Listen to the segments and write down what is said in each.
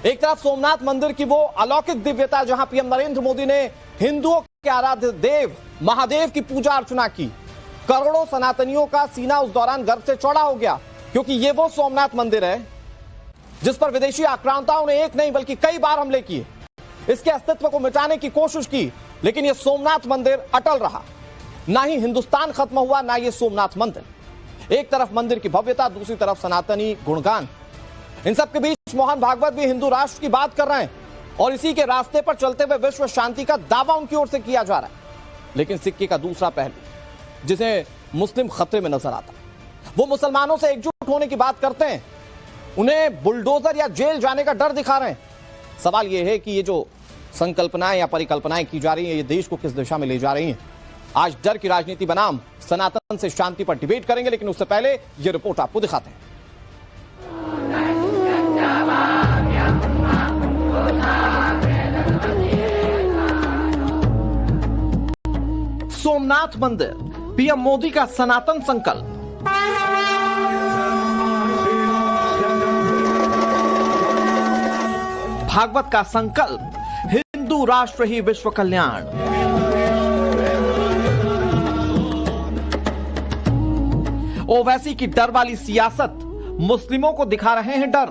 एक तरफ सोमनाथ मंदिर की वो अलौकिक दिव्यता जहां पीएम नरेंद्र मोदी ने हिंदुओं के आराध्य देव महादेव की पूजा अर्चना की। करोड़ों सनातनियों का सीना उस दौरान गर्व से चौड़ा हो गया, क्योंकि ये वो सोमनाथ मंदिर है जिस पर विदेशी आक्रांताओं ने एक नहीं बल्कि कई बार हमले किए, इसके अस्तित्व को मिटाने की कोशिश की, लेकिन यह सोमनाथ मंदिर अटल रहा। ना ही हिंदुस्तान खत्म हुआ, ना ये सोमनाथ मंदिर। एक तरफ मंदिर की भव्यता, दूसरी तरफ सनातनी गुणगान। इन सब के बीच मोहन भागवत भी हिंदू राष्ट्र की बात कर रहे हैं और इसी के रास्ते पर चलते हुए विश्व शांति का दावा उनकी ओर से किया जा रहा है। लेकिन सिक्के का दूसरा पहलू जिसे मुस्लिम खतरे में नजर आता, वो मुसलमानों से एकजुट होने की बात करते हैं, उन्हें बुलडोजर या जेल जाने का डर दिखा रहे हैं। सवाल यह है कि ये जो संकल्पनाएं या परिकल्पनाएं की जा रही हैं, ये देश को किस दिशा में ले जा रही हैं। आज डर की राजनीति बनाम सनातन से शांति पर डिबेट करेंगे, लेकिन उससे पहले ये रिपोर्ट आपको दिखाते हैं। सोमनाथ मंदिर, पीएम मोदी का सनातन संकल्प। भागवत का संकल्प, हिंदू राष्ट्र ही विश्व कल्याण। ओवैसी की डर वाली सियासत, मुस्लिमों को दिखा रहे हैं डर।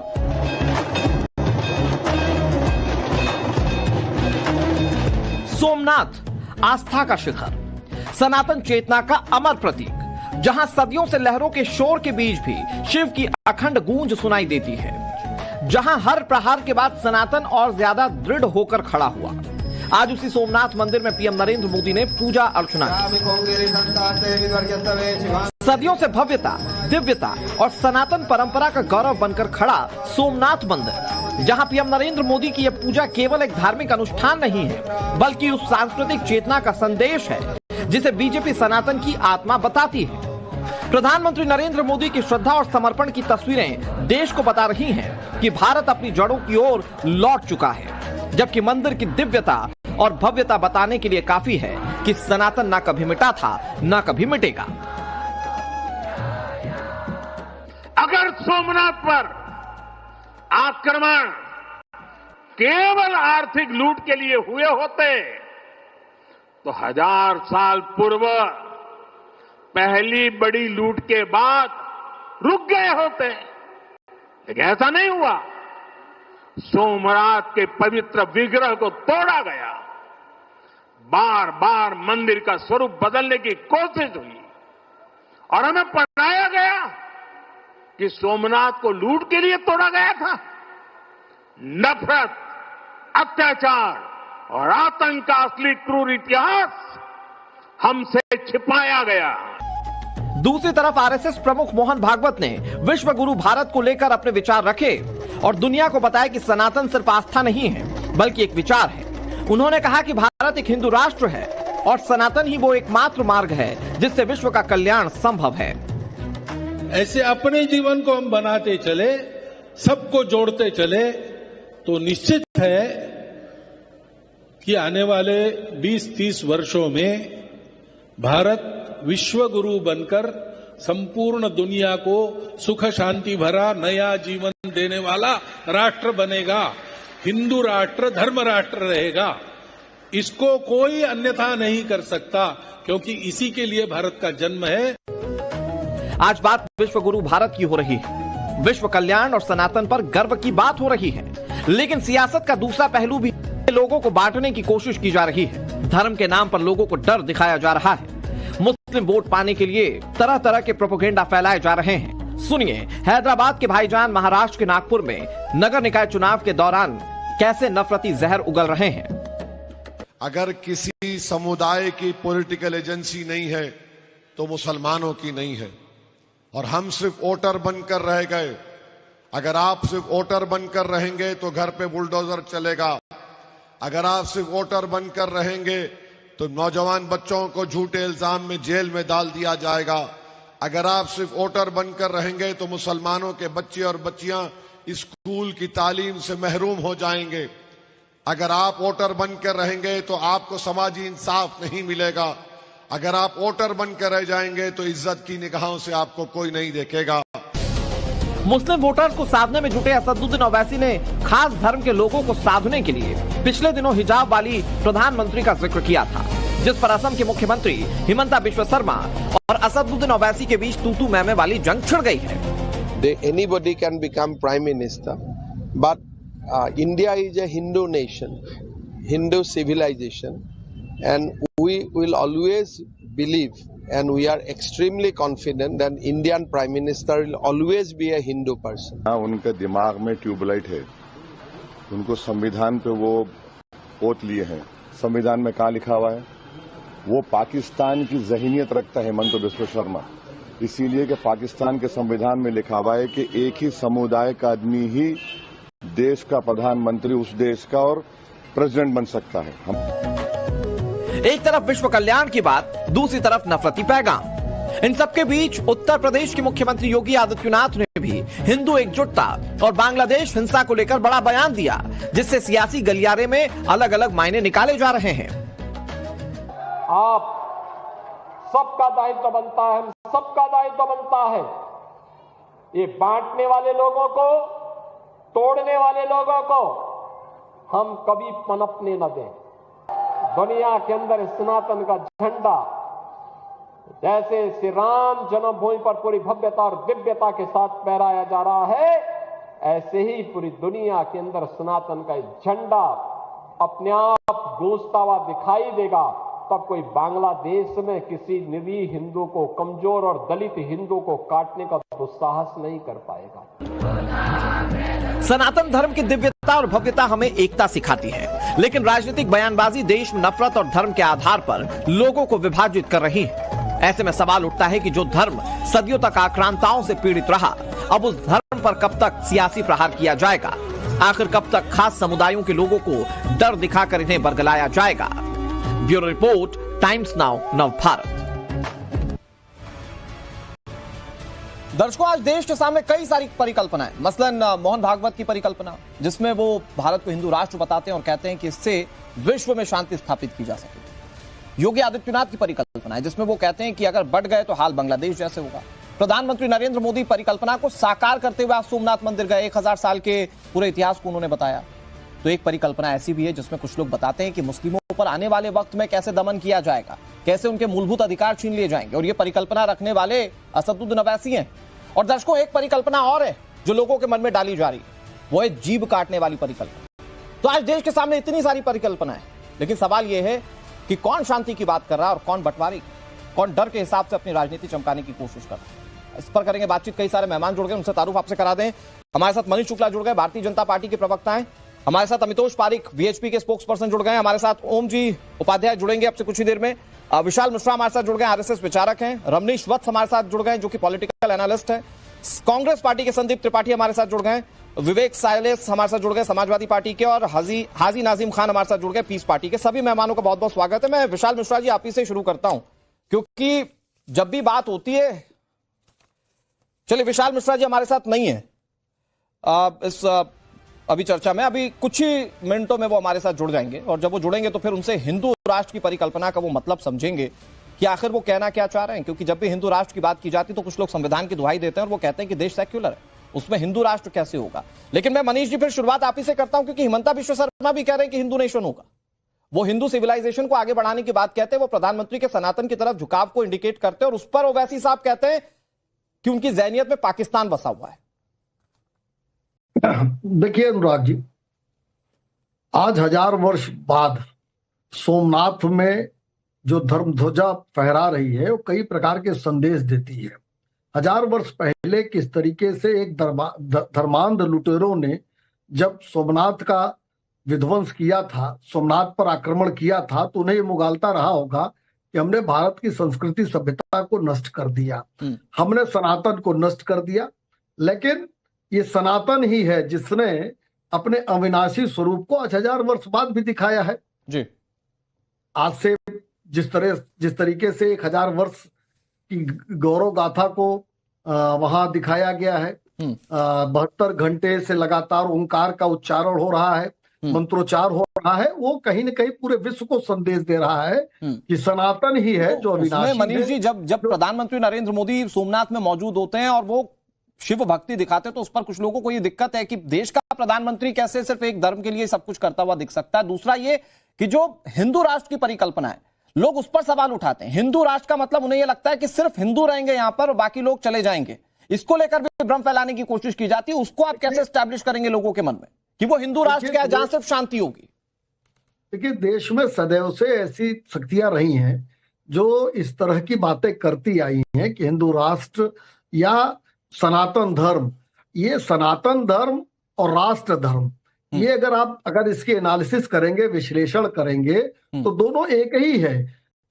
सोमनाथ, आस्था का शिखर, सनातन चेतना का अमर प्रतीक, जहां सदियों से लहरों के शोर के बीच भी शिव की अखंड गूंज सुनाई देती है, जहां हर प्रहार के बाद सनातन और ज्यादा दृढ़ होकर खड़ा हुआ। आज उसी सोमनाथ मंदिर में पीएम नरेंद्र मोदी ने पूजा अर्चना की। सदियों से भव्यता, दिव्यता और सनातन परंपरा का गौरव बनकर खड़ा सोमनाथ मंदिर, जहां पीएम नरेंद्र मोदी की यह पूजा केवल एक धार्मिक अनुष्ठान नहीं है, बल्कि उस सांस्कृतिक चेतना का संदेश है जिसे बीजेपी सनातन की आत्मा बताती है। प्रधानमंत्री नरेंद्र मोदी की श्रद्धा और समर्पण की तस्वीरें देश को बता रही हैं कि भारत अपनी जड़ों की ओर लौट चुका है, जबकि मंदिर की दिव्यता और भव्यता बताने के लिए काफी है कि सनातन ना कभी मिटा था, ना कभी मिटेगा। अगर सोमनाथ पर आक्रमण केवल आर्थिक लूट के लिए हुए होते तो 1000 साल पूर्व पहली बड़ी लूट के बाद रुक गए होते, लेकिन ऐसा नहीं हुआ। सोमनाथ के पवित्र विग्रह को तोड़ा गया, बार बार मंदिर का स्वरूप बदलने की कोशिश हुई और हमें पढ़ाया गया कि सोमनाथ को लूट के लिए तोड़ा गया था। नफरत, अत्याचार और आतंक का असली क्रूर इतिहास हमसे छिपाया गया। दूसरी तरफ आरएसएस प्रमुख मोहन भागवत ने विश्व गुरु भारत को लेकर अपने विचार रखे और दुनिया को बताया कि सनातन सिर्फ आस्था नहीं है, बल्कि एक विचार है। उन्होंने कहा कि भारत एक हिंदू राष्ट्र है और सनातन ही वो एकमात्र मार्ग है जिससे विश्व का कल्याण संभव है। ऐसे अपने जीवन को हम बनाते चले, सबको जोड़ते चले, तो निश्चित है कि आने वाले 20-30 वर्षों में भारत विश्व गुरु बनकर संपूर्ण दुनिया को सुख शांति भरा नया जीवन देने वाला राष्ट्र बनेगा। हिंदू राष्ट्र, धर्म राष्ट्र रहेगा। इसको कोई अन्यथा नहीं कर सकता, क्योंकि इसी के लिए भारत का जन्म है। आज बात विश्व गुरु भारत की हो रही है, विश्व कल्याण और सनातन पर गर्व की बात हो रही है, लेकिन सियासत का दूसरा पहलू भी लोगों को बांटने की कोशिश की जा रही है। धर्म के नाम पर लोगों को डर दिखाया जा रहा है। मुस्लिम वोट पाने के लिए तरह तरह के प्रोपेगेंडा फैलाए जा रहे हैं। सुनिए हैदराबाद के भाईजान महाराष्ट्र के नागपुर में नगर निकाय चुनाव के दौरान कैसे नफरती जहर उगल रहे हैं। अगर किसी समुदाय की पॉलिटिकल एजेंसी नहीं है तो मुसलमानों की नहीं है, और हम सिर्फ वोटर बनकर रह गए। अगर आप सिर्फ वोटर बनकर रहेंगे तो घर पे बुलडोजर चलेगा। अगर आप सिर्फ वोटर बनकर रहेंगे तो नौजवान बच्चों को झूठे इल्जाम में जेल में डाल दिया जाएगा। अगर आप सिर्फ वोटर बनकर रहेंगे तो मुसलमानों के बच्चे और बच्चियां स्कूल की तालीम से महरूम हो जाएंगे। अगर आप वोटर बनकर रहेंगे तो आपको समाजी इंसाफ नहीं मिलेगा। अगर आप वोटर बनकर रह जाएंगे तो इज्जत की निगाहों से आपको कोई नहीं देखेगा। मुस्लिम वोटर्स को साधने में जुटे असदुद्दीन ओवैसी ने खास धर्म के लोगों को साधने के लिए पिछले दिनों हिजाब वाली प्रधानमंत्री का जिक्र किया था, जिस पर असम के मुख्यमंत्री हिमंता बिश्व शर्मा और असदुद्दीन ओवैसी के बीच तू-तू मैं-मैं वाली जंग छिड़ गई है। Anybody can become prime minister, but India is a Hindu nation, Hindu civilization, and we will always believe and we are extremely confident that Indian prime minister will always be a Hindu person. उनके दिमाग में tubelight है, उनको संविधान पे वो ओत लिए हैं। संविधान में कहाँ लिखा हुआ है? वो पाकिस्तान की ज़हनियत रखता है हिमंता बिश्व शर्मा, इसीलिए कि पाकिस्तान के संविधान में लिखा हुआ है कि एक ही समुदाय का आदमी ही देश का प्रधानमंत्री, उस देश का और प्रेसिडेंट बन सकता है। एक तरफ विश्व कल्याण की बात, दूसरी तरफ नफरती पैगाम। इन सबके बीच उत्तर प्रदेश के मुख्यमंत्री योगी आदित्यनाथ ने भी हिंदू एकजुटता और बांग्लादेश हिंसा को लेकर बड़ा बयान दिया, जिससे सियासी गलियारे में अलग अलग मायने निकाले जा रहे हैं। आप सबका दायित्व बनता है, सबका दायित्व बनता है ये बांटने वाले लोगों को, तोड़ने वाले लोगों को हम कभी पनपने न दें। दुनिया के अंदर सनातन का झंडा जैसे श्री राम जन्मभूमि पर पूरी भव्यता और दिव्यता के साथ फहराया जा रहा है, ऐसे ही पूरी दुनिया के अंदर सनातन का झंडा अपने आप गूंजता हुआ दिखाई देगा। तब कोई बांग्लादेश में किसी निरीह हिंदू को, कमजोर और दलित हिंदू को काटने का दुस्साहस नहीं कर पाएगा। सनातन धर्म की दिव्यता और भव्यता हमें एकता सिखाती है, लेकिन राजनीतिक बयानबाजी देश में नफरत और धर्म के आधार पर लोगों को विभाजित कर रही है। ऐसे में सवाल उठता है कि जो धर्म सदियों तक आक्रांताओं से पीड़ित रहा, अब उस धर्म पर कब तक सियासी प्रहार किया जाएगा? आखिर कब तक खास समुदायों के लोगों को डर दिखाकर इन्हें बरगलाया जाएगा? ब्यूरो रिपोर्ट, टाइम्स नाउ, नव भारत। दर्शकों, आज देश के सामने कई सारी परिकल्पनाएं, मसलन मोहन भागवत की परिकल्पना, जिसमें वो भारत को हिंदू राष्ट्र बताते हैं और कहते हैं कि इससे विश्व में शांति स्थापित की जा सके। योगी आदित्यनाथ की परिकल्पना है, जिसमें वो कहते हैं कि अगर बढ़ गए तो हाल बांग्लादेश जैसे होगा। प्रधानमंत्री नरेंद्र मोदी परिकल्पना को साकार करते हुए आज सोमनाथ मंदिर गए, 1000 साल के पूरे इतिहास को उन्होंने बताया। तो एक परिकल्पना ऐसी भी है जिसमें कुछ लोग बताते हैं कि मुस्लिमों पर आने वाले वक्त में कैसे दमन किया जाएगा, कैसे उनके मूलभूत अधिकार छीन लिए जाएंगे, और ये परिकल्पना रखने वाले असदुद्दीन ओवैसी हैं। और दर्शकों, एक परिकल्पना और है जो लोगों के मन में डाली जा रही है, वो है जीभ काटने वाली परिकल्पना। तो आज देश के सामने इतनी सारी परिकल्पना है, लेकिन सवाल यह है कि कौन शांति की बात कर रहा है और कौन बंटवारे, कौन डर के हिसाब से अपनी राजनीति चमकाने की कोशिश कर रहा है। इस पर करेंगे बातचीत। कई सारे मेहमान जुड़ गए, उनसे तारुफ आपसे करा दें। हमारे साथ मनीष शुक्ला जुड़ गए, भारतीय जनता पार्टी के प्रवक्ता हैं। हमारे साथ अमितोष पारिक, वीएचपी के स्पोक्स पर्सन जुड़ गए। हमारे साथ ओम जी उपाध्याय जुड़ेंगे आपसे कुछ ही देर में। विशाल मिश्रा हमारे साथ जुड़ गए, आरएसएस विचारक हैं। रमनीश वत्स हमारे साथ जुड़ गए, जो कि पॉलिटिकल एनालिस्ट है। कांग्रेस पार्टी के संदीप त्रिपाठी हमारे साथ जुड़ गए। विवेक साइलेस हमारे साथ जुड़ गए, समाजवादी पार्टी के। और हाजी नाजिम खान हमारे साथ जुड़ गए, पीस पार्टी के। सभी मेहमानों का बहुत बहुत स्वागत है। मैं विशाल मिश्रा जी, आप ही से शुरू करता हूं, क्योंकि जब भी बात होती है, चलिए विशाल मिश्रा जी हमारे साथ नहीं है इस अभी चर्चा में, अभी कुछ ही मिनटों में वो हमारे साथ जुड़ जाएंगे, और जब वो जुड़ेंगे तो फिर उनसे हिंदू राष्ट्र की परिकल्पना का वो मतलब समझेंगे कि आखिर वो कहना क्या चाह रहे हैं। क्योंकि जब भी हिंदू राष्ट्र की बात की जाती है तो कुछ लोग संविधान की दुहाई देते हैं और वो कहते हैं कि देश सेक्युलर है, उसमें हिंदू राष्ट्र कैसे होगा। लेकिन मैं मनीष जी फिर शुरुआत आप ही से करता हूं, क्योंकि हिमंता बिश्व शर्मा भी कह रहे हैं कि हिंदू नेशन होगा। वो हिंदू सिविलाइजेशन को आगे बढ़ाने की बात कहते हैं, वो प्रधानमंत्री के सनातन की तरफ झुकाव को इंडिकेट करते हैं, और उस पर ओवैसी साहब कहते हैं कि उनकी ज़हनियत में पाकिस्तान बसा हुआ है। देखिए अनुराग जी, आज 1000 वर्ष बाद सोमनाथ में जो धर्म ध्वजा फहरा रही है वो कई प्रकार के संदेश देती है। 1000 वर्ष पहले किस तरीके से एक धर्मांध लुटेरों ने जब सोमनाथ का विध्वंस किया था, सोमनाथ पर आक्रमण किया था, तो उन्हें ये मुगालता रहा होगा कि हमने भारत की संस्कृति सभ्यता को नष्ट कर दिया, हमने सनातन को नष्ट कर दिया। लेकिन ये सनातन ही है जिसने अपने अविनाशी स्वरूप को 1000 वर्ष बाद भी दिखाया है जी। आज से जिस तरीके से 1000 वर्ष की गौरव गाथा को वहां दिखाया गया है, 72 घंटे से लगातार ओंकार का उच्चारण हो रहा है, मंत्रोच्चार हो रहा है, वो कहीं न कहीं पूरे विश्व को संदेश दे रहा है कि सनातन ही है जो अविनाशी है। मनीष जी, जब प्रधानमंत्री नरेंद्र मोदी सोमनाथ में मौजूद होते हैं और वो शिव भक्ति दिखाते हैं, तो उस पर कुछ लोगों को ये दिक्कत है कि देश का प्रधानमंत्री कैसे सिर्फ एक धर्म के लिए सब कुछ करता हुआ दिख सकता है। दूसरा ये कि जो हिंदू राष्ट्र की परिकल्पना है, लोग उस पर सवाल उठाते हैं। हिंदू राष्ट्र का मतलब उन्हें यह लगता है कि सिर्फ हिंदू रहेंगे यहां पर और बाकी लोग चले जाएंगे। इसको लेकर भी भ्रम फैलाने की कोशिश की जाती है। उसको आप कैसे स्टैब्लिश करेंगे लोगों के मन में कि वो हिंदू राष्ट्र क्या है जहां सिर्फ शांति होगी? देखिए, देश में सदैव से ऐसी शक्तियां रही हैं जो इस तरह की बातें करती आई हैं कि हिंदू राष्ट्र या सनातन धर्म, ये सनातन धर्म और राष्ट्र धर्म, ये अगर इसकी एनालिसिस करेंगे, विश्लेषण करेंगे, तो दोनों एक ही है।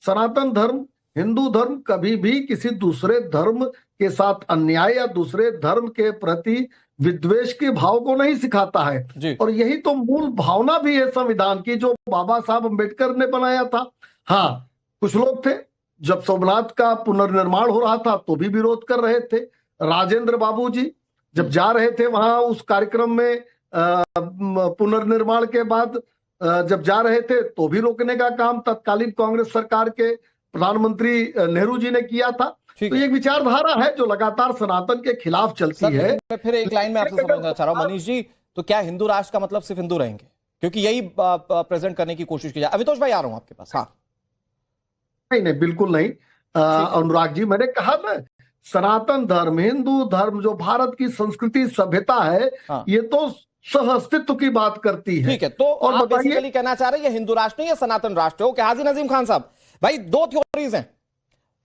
सनातन धर्म, हिंदू धर्म कभी भी किसी दूसरे धर्म के साथ अन्याय या दूसरे धर्म के प्रति विद्वेष के भाव को नहीं सिखाता है। और यही तो मूल भावना भी है संविधान की, जो बाबा साहब अम्बेडकर ने बनाया था। हाँ, कुछ लोग थे जब सोमनाथ का पुनर्निर्माण हो रहा था तो भी विरोध कर रहे थे। राजेंद्र बाबू जी जब जा रहे थे वहां उस कार्यक्रम में, पुनर्निर्माण के बाद जब जा रहे थे तो भी रोकने का काम तत्कालीन कांग्रेस सरकार के प्रधानमंत्री नेहरू जी ने किया था। तो एक विचारधारा है जो लगातार सनातन के खिलाफ चलती है। मैं फिर एक लाइन में आपसे समझना चाह रहा हूं मनीष जी, तो क्या हिंदू राष्ट्र का मतलब सिर्फ हिंदू रहेंगे? क्योंकि यही प्रेजेंट करने की कोशिश की जाए। अवितोष भाई, आ रहा हूं आपके पास। हाँ, नहीं, बिल्कुल नहीं। अनुराग जी, मैंने कहा ना, सनातन धर्म, हिंदू धर्म जो भारत की संस्कृति सभ्यता है, ये तो सह अस्तित्व की बात करती है। ठीक है, तो और आप बेसिकली कहना चाह रहे हैं ये हिंदू राष्ट्र नहीं, ये सनातन राष्ट्र हो। क्या हाजी नजीम खान साहब, भाई दो थ्योरीज हैं,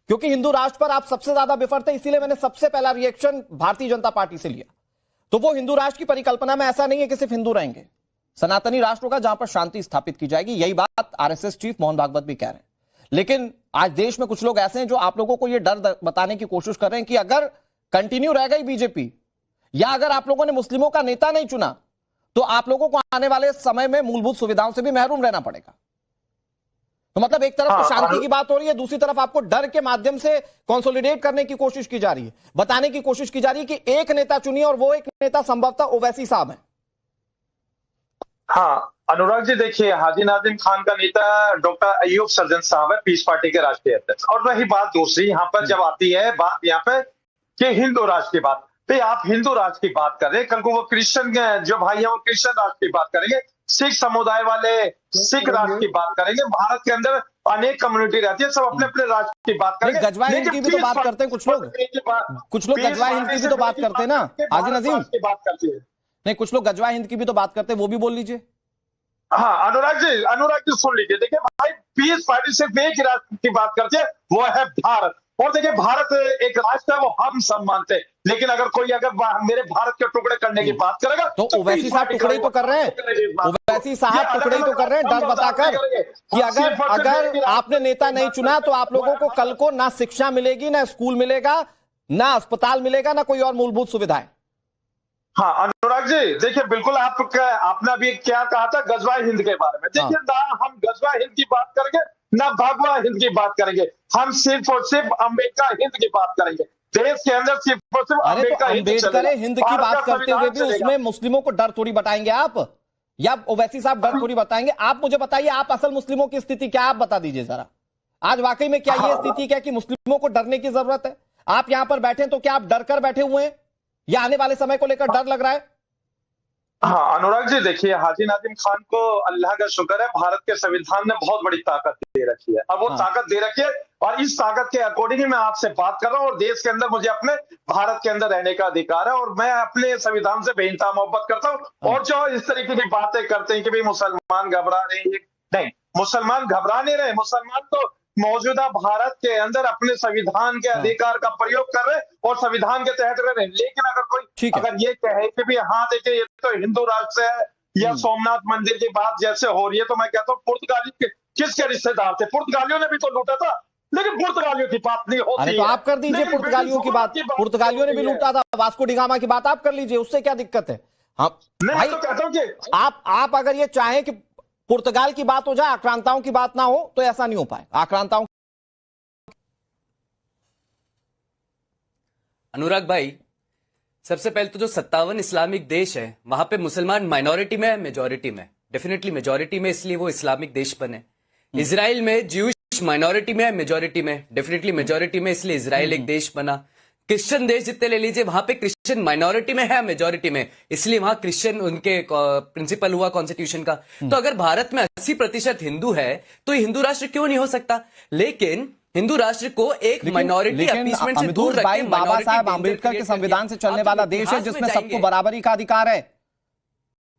क्योंकि हिंदू राष्ट्र पर आप सबसे ज्यादा विफर थे, इसीलिए मैंने सबसे पहला रिएक्शन भारतीय जनता पार्टी से लिया। तो वो हिंदू राष्ट्र की परिकल्पना में ऐसा नहीं है कि सिर्फ हिंदू रहेंगे, सनातनी राष्ट्र होगा जहां पर शांति स्थापित की जाएगी। यही बात आरएसएस चीफ मोहन भागवत भी कह रहे हैं। लेकिन आज देश में कुछ लोग ऐसे हैं जो आप लोगों को यह डर बताने की कोशिश कर रहे हैं कि अगर कंटिन्यू रह गई बीजेपी, या अगर आप लोगों ने मुस्लिमों का नेता नहीं चुना, तो आप लोगों को आने वाले समय में मूलभूत सुविधाओं से भी महरूम रहना पड़ेगा। तो मतलब एक तरफ तो शांति की बात हो रही है, दूसरी तरफ आपको डर के माध्यम से कंसोलिडेट करने की कोशिश की जा रही है, बताने की कोशिश की जा रही है कि एक नेता चुनिए और वो एक नेता संभवतः ओवैसी साहब है। हाँ अनुराग जी, देखिए, हाजी नाजिम खान का नेता डॉक्टर अयूब सर्जन साहब है, पीस पार्टी के राष्ट्रीय अध्यक्ष। और वही बात दूसरी यहाँ पर जब आती है बात यहाँ पे कि हिंदू राष्ट्र की बात, तो आप हिंदू राष्ट्र की बात कर रहे हैं, कल को वो क्रिश्चियन जो भाई है वो क्रिश्चियन राष्ट्र की बात करेंगे, सिख समुदाय वाले सिख राष्ट्र की बात करेंगे। भारत के अंदर अनेक कम्युनिटी रहती है, सब अपने अपने राष्ट्र की बात करेंगे। गजवा हिंद की भी तो बात करते हैं कुछ लोग गजवा हिंद की भी तो बात करते हैं ना हाजी नजीम की बात करते हैं। नहीं, कुछ लोग गजवा हिंद की भी तो बात करते हैं, वो भी बोल लीजिए। हाँ अनुराग जी सुन लीजिए। देखिए भाई, पीस पार्टी सिर्फ एक ही राष्ट्र की बात करती है, वो है भारत। और देखिए, भारत एक राष्ट्र है, वो हम सब मानते हैं। लेकिन अगर कोई मेरे भारत के टुकड़े करने की बात करेगा तो ओवैसी साहब टुकड़े तो कर रहे हैं, ओवैसी साहब टुकड़े तो कर रहे हैं, डर बताकर कि अगर आपने नेता नहीं चुना तो आप लोगों को कल को ना शिक्षा मिलेगी, ना स्कूल मिलेगा, ना अस्पताल मिलेगा, ना कोई और मूलभूत सुविधाएं। हाँ अनुराग जी, देखिए बिल्कुल आपने अभी क्या कहा था गजवा हिंद के बारे में। देखिए ना, हम गजवा हिंद की बात करेंगे ना भगवा हिंद की बात करेंगे, हम सिर्फ और सिर्फ अम्बेडकर हिंद की बात करेंगे। देश के अंदर सिर्फ और सिर्फ अम्बेडकर हिंद की बात करते हुए भी उसमें मुस्लिमों को डर थोड़ी बताएंगे आप, या ओवैसी साहब डर थोड़ी बताएंगे? आप मुझे बताइए, आप असल मुस्लिमों की स्थिति क्या, आप बता दीजिए जरा। आज वाकई में क्या ये स्थिति क्या कि मुस्लिमों को डरने की जरूरत है? आप यहां पर बैठे तो क्या आप डर कर बैठे हुए हैं, या आने वाले समय को लेकर डर लग रहा है? हाँ अनुराग जी, देखिए, हाजी नाजिम खान को अल्लाह का शुक्र है, भारत के संविधान ने बहुत बड़ी ताकत दे रखी है। अब वो ताकत दे रखी है और इस ताकत के अकॉर्डिंग ही मैं आपसे बात कर रहा हूँ। और देश के अंदर मुझे अपने भारत के अंदर रहने का अधिकार है और मैं अपने संविधान से बेइंतहा मोहब्बत करता हूँ। और जो इस तरीके की बातें करते हैं कि भाई मुसलमान घबरा रहे हैं, नहीं, मुसलमान घबरा नहीं रहे। मुसलमान तो मौजूदा भारत के अंदर अपने संविधान के अधिकार का प्रयोग कर रहे और संविधान के तहत रह रहे। लेकिन अगर कोई अगर ये कहे कि भी हाँ देखिए ये तो हिंदू राष्ट्र है या सोमनाथ मंदिर की बात जैसे हो रही है, तो मैं कहता हूँ पुर्तगाली किसके रिश्तेदार थे? पुर्तगालियों ने भी तो लूटा था, लेकिन पुर्तगालियों की बात नहीं होती। अरे तो आप कर दीजिए पुर्तगालियों की बात, पुर्तगालियों ने भी लूटा था, वास्को डी गामा की बात आप कर लीजिए, उससे क्या दिक्कत है? हाँ भाई, तो कहता हूँ कि आप अगर ये चाहें कि पुर्तगाल की बात हो जाए, आक्रांताओं की बात ना हो, तो ऐसा नहीं हो पाए। आक्रांताओं अनुराग भाई, सबसे पहले तो जो 57 इस्लामिक देश है वहां पे मुसलमान माइनॉरिटी में है, मेजॉरिटी में? डेफिनेटली मेजॉरिटी में, इसलिए वो इस्लामिक देश बने। इजराइल में ज्यूइश माइनॉरिटी में है, मेजॉरिटी में? डेफिनेटली मेजॉरिटी में, इसलिए इजराइल एक देश बना। क्रिश्चियन देश जितने ले लीजिए, वहां पे क्रिश्चियन माइनॉरिटी में है, मेजॉरिटी में, इसलिए वहां क्रिश्चियन उनके प्रिंसिपल हुआ कॉन्स्टिट्यूशन का। तो अगर भारत में 80% हिंदू है तो हिंदू राष्ट्र क्यों नहीं हो सकता? लेकिन हिंदू राष्ट्र को एक माइनॉरिटी अपीसमेंट से दूर रख के बाबा साहब आंबेडकर के संविधान से चलने वाला देश है जिसमें सबको बराबरी का अधिकार है।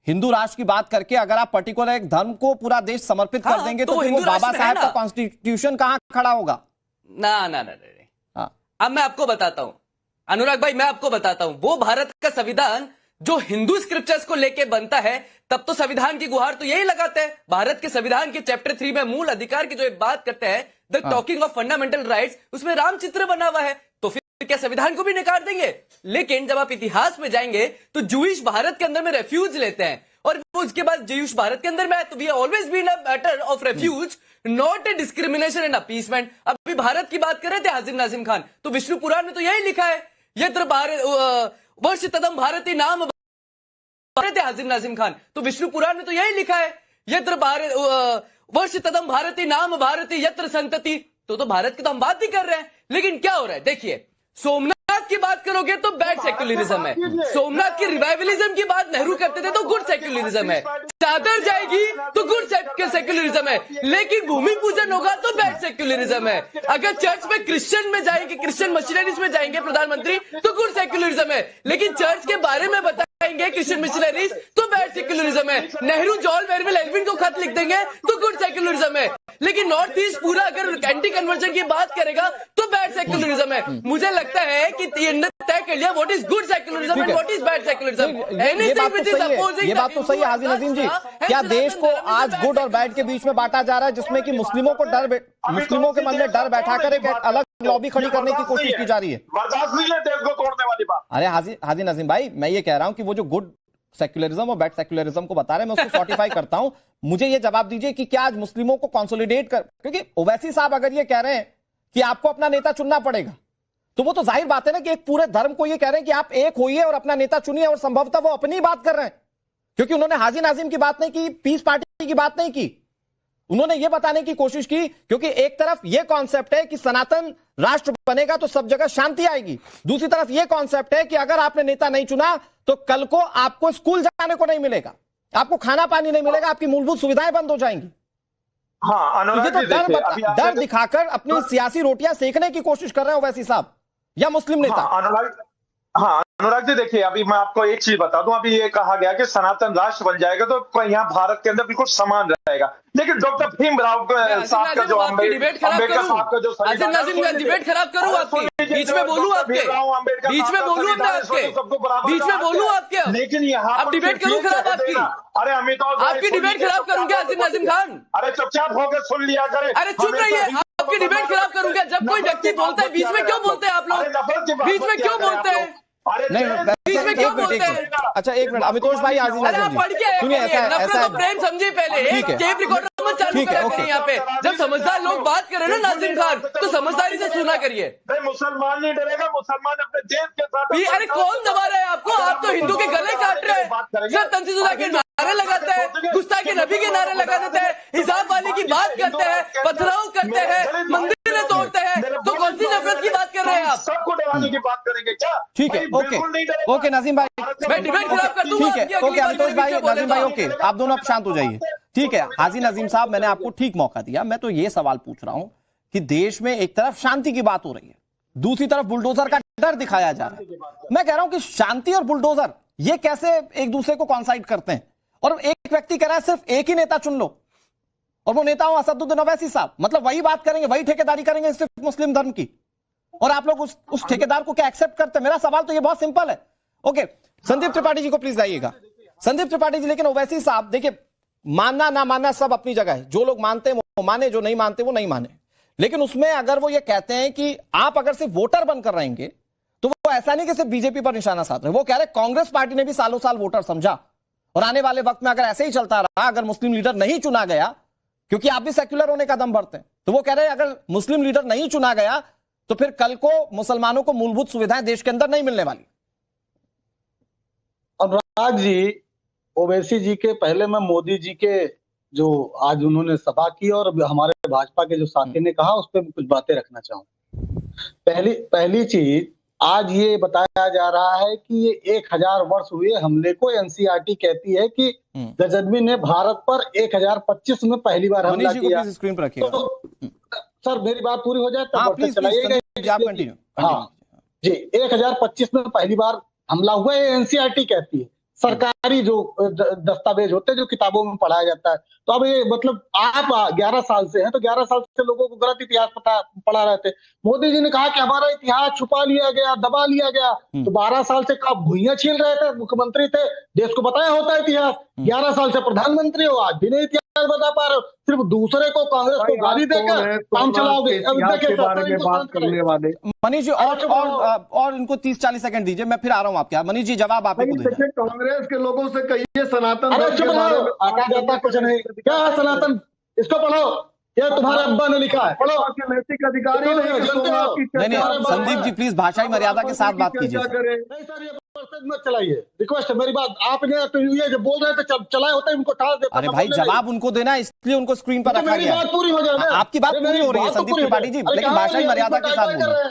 हिंदू राष्ट्र की बात करके अगर आप पर्टिकुलर एक धर्म को पूरा देश समर्पित कर देंगे तो फिर वो बाबा साहब का कॉन्स्टिट्यूशन कहां खड़ा होगा? ना। अब मैं आपको बताता हूं अनुराग भाई, मैं आपको बताता हूं, वो भारत का संविधान जो हिंदू स्क्रिप्चर्स को लेके बनता है, तब तो संविधान की गुहार तो यही लगाते हैं। भारत के संविधान के चैप्टर 3 में मूल अधिकार की जो बात करते हैं, the talking of fundamental rights, उसमें राम चित्र बना हुआ है। तो फिर क्या संविधान को भी नकार देंगे? लेकिन जब आप इतिहास में जाएंगे तो जूइश भारत के अंदर में रेफ्यूज लेते हैं, और उसके बाद जूइश भारत के अंदर में, तो we always been a matter of refuge, not a discrimination and appeasement. अभी भारत की बात कर रहे थे हाजिर नाजिम खान, तो विष्णु पुराण में तो यही लिखा है, यत्र भारत वर्ष तदम भारती नाम भारत। हाजिर नाजिम खान, तो विष्णु पुराण में तो यही लिखा है, यत्र भारत वर्ष तदम भारती नाम भारती यत्र संतति। तो भारत की तो हम बात ही कर रहे हैं, लेकिन क्या हो रहा है देखिए, सोमनाथ की बात करोगे तो बैड सेक्युलरिज्म है, सोमनाथ की रिवाइवलिज्म की बात नेहरू करते थे तो गुड सेक्युलरिज्म है, चादर जाएगी तो गुड सेक्युलरिज्म है, लेकिन भूमि पूजन होगा तो बैड सेक्युलरिज्म है। अगर चर्च में क्रिश्चियन में जाएंगे, क्रिश्चियन मिशनरीज में जाएंगे प्रधानमंत्री तो गुड सेक्युलरिज्म है, लेकिन चर्च के बारे में बताएंगे क्रिश्चियन मिशनरीज तो बैड सेक्युलरिज्म है। नेहरू जॉन वेरविल एल्विन को खत लिख देंगे तो गुड सेक्युलरिज्म है, लेकिन नॉर्थ ईस्ट पूरा अगर एंटी कन्वर्जन की बात करेगा तो बैड सेक्युलरिज्म है। मुझे लगता है कि तय कर लिया what is good secularism and what is bad secularism. Anything which is opposing, ये बात तो सही है हाजी नजीम जी। क्या देश को आज गुड और बैड के बीच में बांटा जा रहा है, जिसमें कि मुस्लिमों मुस्लिमों के मन में डर बैठाकर एक अलग लॉबी खड़ी करने की कोशिश की जा रही है? बर्दाश्त नहीं है देश को तोड़ने वाली बात। अरे हाजी नजीम भाई, मैं ये कह रहा हूं कि वो जो गुड सेक्युलरिज्म और बैड सेक्युलरिज्म को बता रहे हैं, मैं उसको सॉर्टिफाई करता हूं। मुझे ये जवाब दीजिए कि क्या आज मुस्लिमों को कंसोलिडेट कर, क्योंकि ओवैसी साहब अगर ये कह रहे हैं कि आपको अपना नेता चुनना पड़ेगा, तो वो तो जाहिर बात है ना कि एक पूरे धर्म को ये कह रहे हैं कि आप एक होइए और अपना नेता चुनिए, और संभवतः वो अपनी बात कर रहे हैं, क्योंकि उन्होंने हाजी नाजिम की बात नहीं की, पीस पार्टी की बात नहीं की। उन्होंने ये बताने की कोशिश की, क्योंकि एक तरफ ये कॉन्सेप्ट है कि सनातन राष्ट्र बनेगा तो सब जगह शांति आएगी, दूसरी तरफ ये कॉन्सेप्ट है कि अगर आपने नेता नहीं चुना तो कल को आपको स्कूल जाने को नहीं मिलेगा, आपको खाना पानी नहीं मिलेगा, आपकी मूलभूत सुविधाएं बंद हो जाएंगी। हाँ, तो डर दिखाकर अपनी सियासी रोटियां सेकने की कोशिश कर रहे हो वैसी साहब या मुस्लिम नेता। अनुराग जी देखिए, अभी मैं आपको एक चीज बता दूं, अभी ये कहा गया कि सनातन राष्ट्र बन जाएगा तो यहाँ भारत के अंदर बिल्कुल समान रहेगा, लेकिन डॉक्टर भीमराव साहब का जो अम्बेडकर साहब का जो डिबेट खराब करूं आपकी, बीच में बोलूं आपके, बीच में बोलूं आपके, बीच में बोलूं आपके, लेकिन यहाँ आप डिबेट करूं खराब आपकी? अरे अमिताभ, आपकी डिबेट खराब करूंगा हाजिर नाजिम खान? अरे चुपचाप होकर सुन लिया करे। अरे चुप रहिए, आपकी डिबेट खराब करूंगा? जब कोई व्यक्ति बोलता है बीच में क्यों बोलते हैं आप लोग? बीच में क्यों बोलते हैं? नहीं, बीच में क्यों बोलते हैं? अच्छा एक मिनट, अमितोष भाई हाजिर नाजिम जी सुनिए, ऐसा प्रेम समझिए पहले, टेप रिकॉर्डर मत चालू करा करिए यहाँ पे। जब समझदार लोग बात करें ना नाजिम खान, तो समझदारी से सुना करिए। मुसलमान नहीं डरेगा, मुसलमान अपने देश के साथ। अरे कौन दबा रहा है आपको? आप तो हिंदू के गले काट रहे हैं, तंजीजुल्लाह के नारे लगाते हैं, गुस्ताखी नबी के नारे लगा देते हैं, हिजाब वाली की बात करते हैं, पथराव करते हैं, मंदिरें तोड़ते हैं, तो कौन सी नफरत की बात कर रहे हैं आप? सबको डराने की बात करेंगे क्या? ठीक है, ओके नजीम भाई, मैं डिबेट खराब कर दूंगा। ठीक है, ओके अमितोष भाई, नजीम भाई, ओके आप दोनों अब शांत हो जाइए। ठीक है हाजी नजीम साहब, मैंने आपको ठीक मौका दिया। मैं तो ये सवाल पूछ रहा हूं कि देश में एक तरफ शांति की बात हो रही है, दूसरी तरफ बुलडोजर का डर दिखाया जा रहा है। मैं कह रहा हूं कि शांति और बुलडोजर ये कैसे एक दूसरे को कॉन्साइड करते हैं? और एक व्यक्ति कह रहा है सिर्फ एक ही नेता चुन लो, और वो नेता हो असदुद्दीन ओवैसी साहब, मतलब वही बात करेंगे, वही ठेकेदारी करेंगे सिर्फ मुस्लिम धर्म की, और आप लोग उस ठेकेदार को क्या एक्सेप्ट करते हैं? मेरा सवाल तो ये बहुत सिंपल है। ओके, संदीप त्रिपाठी जी को प्लीज लाइएगा। संदीप त्रिपाठी जी, लेकिन ओवैसी साहब देखिए, मानना ना मानना सब अपनी जगह है, जो लोग मानते हैं वो माने, जो नहीं मानते वो नहीं माने, लेकिन उसमें अगर वो ये कहते हैं कि आप अगर सिर्फ वोटर बनकर रहेंगे, तो वो ऐसा नहीं कि सिर्फ बीजेपी पर निशाना साध रहे, वो कह रहे कांग्रेस पार्टी ने भी सालों साल वोटर समझा, और आने वाले वक्त में अगर ऐसे ही चलता रहा, अगर मुस्लिम लीडर नहीं चुना गया, क्योंकि आप भी सेक्युलर होने का दम भरते हैं, तो वो कह रहे हैं अगर मुस्लिम लीडर नहीं चुना गया तो फिर कल को मुसलमानों को मूलभूत सुविधाएं देश के अंदर नहीं मिलने वाली। अनुराग जी, ओवैसी जी के पहले मैं मोदी जी के जो आज उन्होंने सभा की और हमारे भाजपा के जो साथी ने कहा, उस पर कुछ बातें रखना चाहूँ। पहली चीज, आज ये बताया जा रहा है कि ये 1000 वर्ष हुए हमले को। एनसीईआरटी कहती है कि गजनवी ने भारत पर 1025 में पहली बार हमला किया। स्क्रीन पर रखिएगा। तो सर मेरी बात पूरी हो जाए तब प्लीज चलाइएगा। आप कंटिन्यू। हाँ जी, 1025 में पहली बार हमला हुआ है, एनसीईआरटी कहती है। सरकारी जो दस्तावेज होते हैं जो किताबों में पढ़ाया जाता है। तो अब ये मतलब आप 11 साल से हैं, तो 11 साल से लोगों को गलत इतिहास पढ़ा रहे थे। मोदी जी ने कहा कि हमारा इतिहास छुपा लिया गया, दबा लिया गया। तो 12 साल से आप भुइयां छील रहे थे, मुख्यमंत्री थे, देश को बताया होता है इतिहास। 11 साल से प्रधानमंत्री हो, आज भी नहीं इतिहास बता पा रहे हो, सिर्फ दूसरे को, कांग्रेस को गाली देकर काम चलाओगे। मनीष जी और इनको 30-40 सेकंड दीजिए, मैं फिर आ रहा हूँ आपके यहाँ। मनीष जी जवाब आप कांग्रेस के लोगों से कहिए सनातन जाता कुछ नहीं। क्या है सनातन? इसको पढ़ो, ये तुम्हारे अब्बा ने लिखा है, पढ़ो। नैतिक अधिकारी नहीं, संदीप जी प्लीज भाषाई मर्यादा के साथ बात कीजिए। नहीं सर, ये मत चलाइए, रिक्वेस्ट है मेरी बात। आपने तो ये जो बोल रहे थे चलाए होते उनको टाल देते। अरे भाई जवाब उनको देना है, इसलिए उनको स्क्रीन पर रखा गया। बात पूरी हो जाए। आपकी बात पूरी हो रही है संदीप त्रिपाठी जी, लेकिन भाषाई मर्यादा के साथ बोलिए।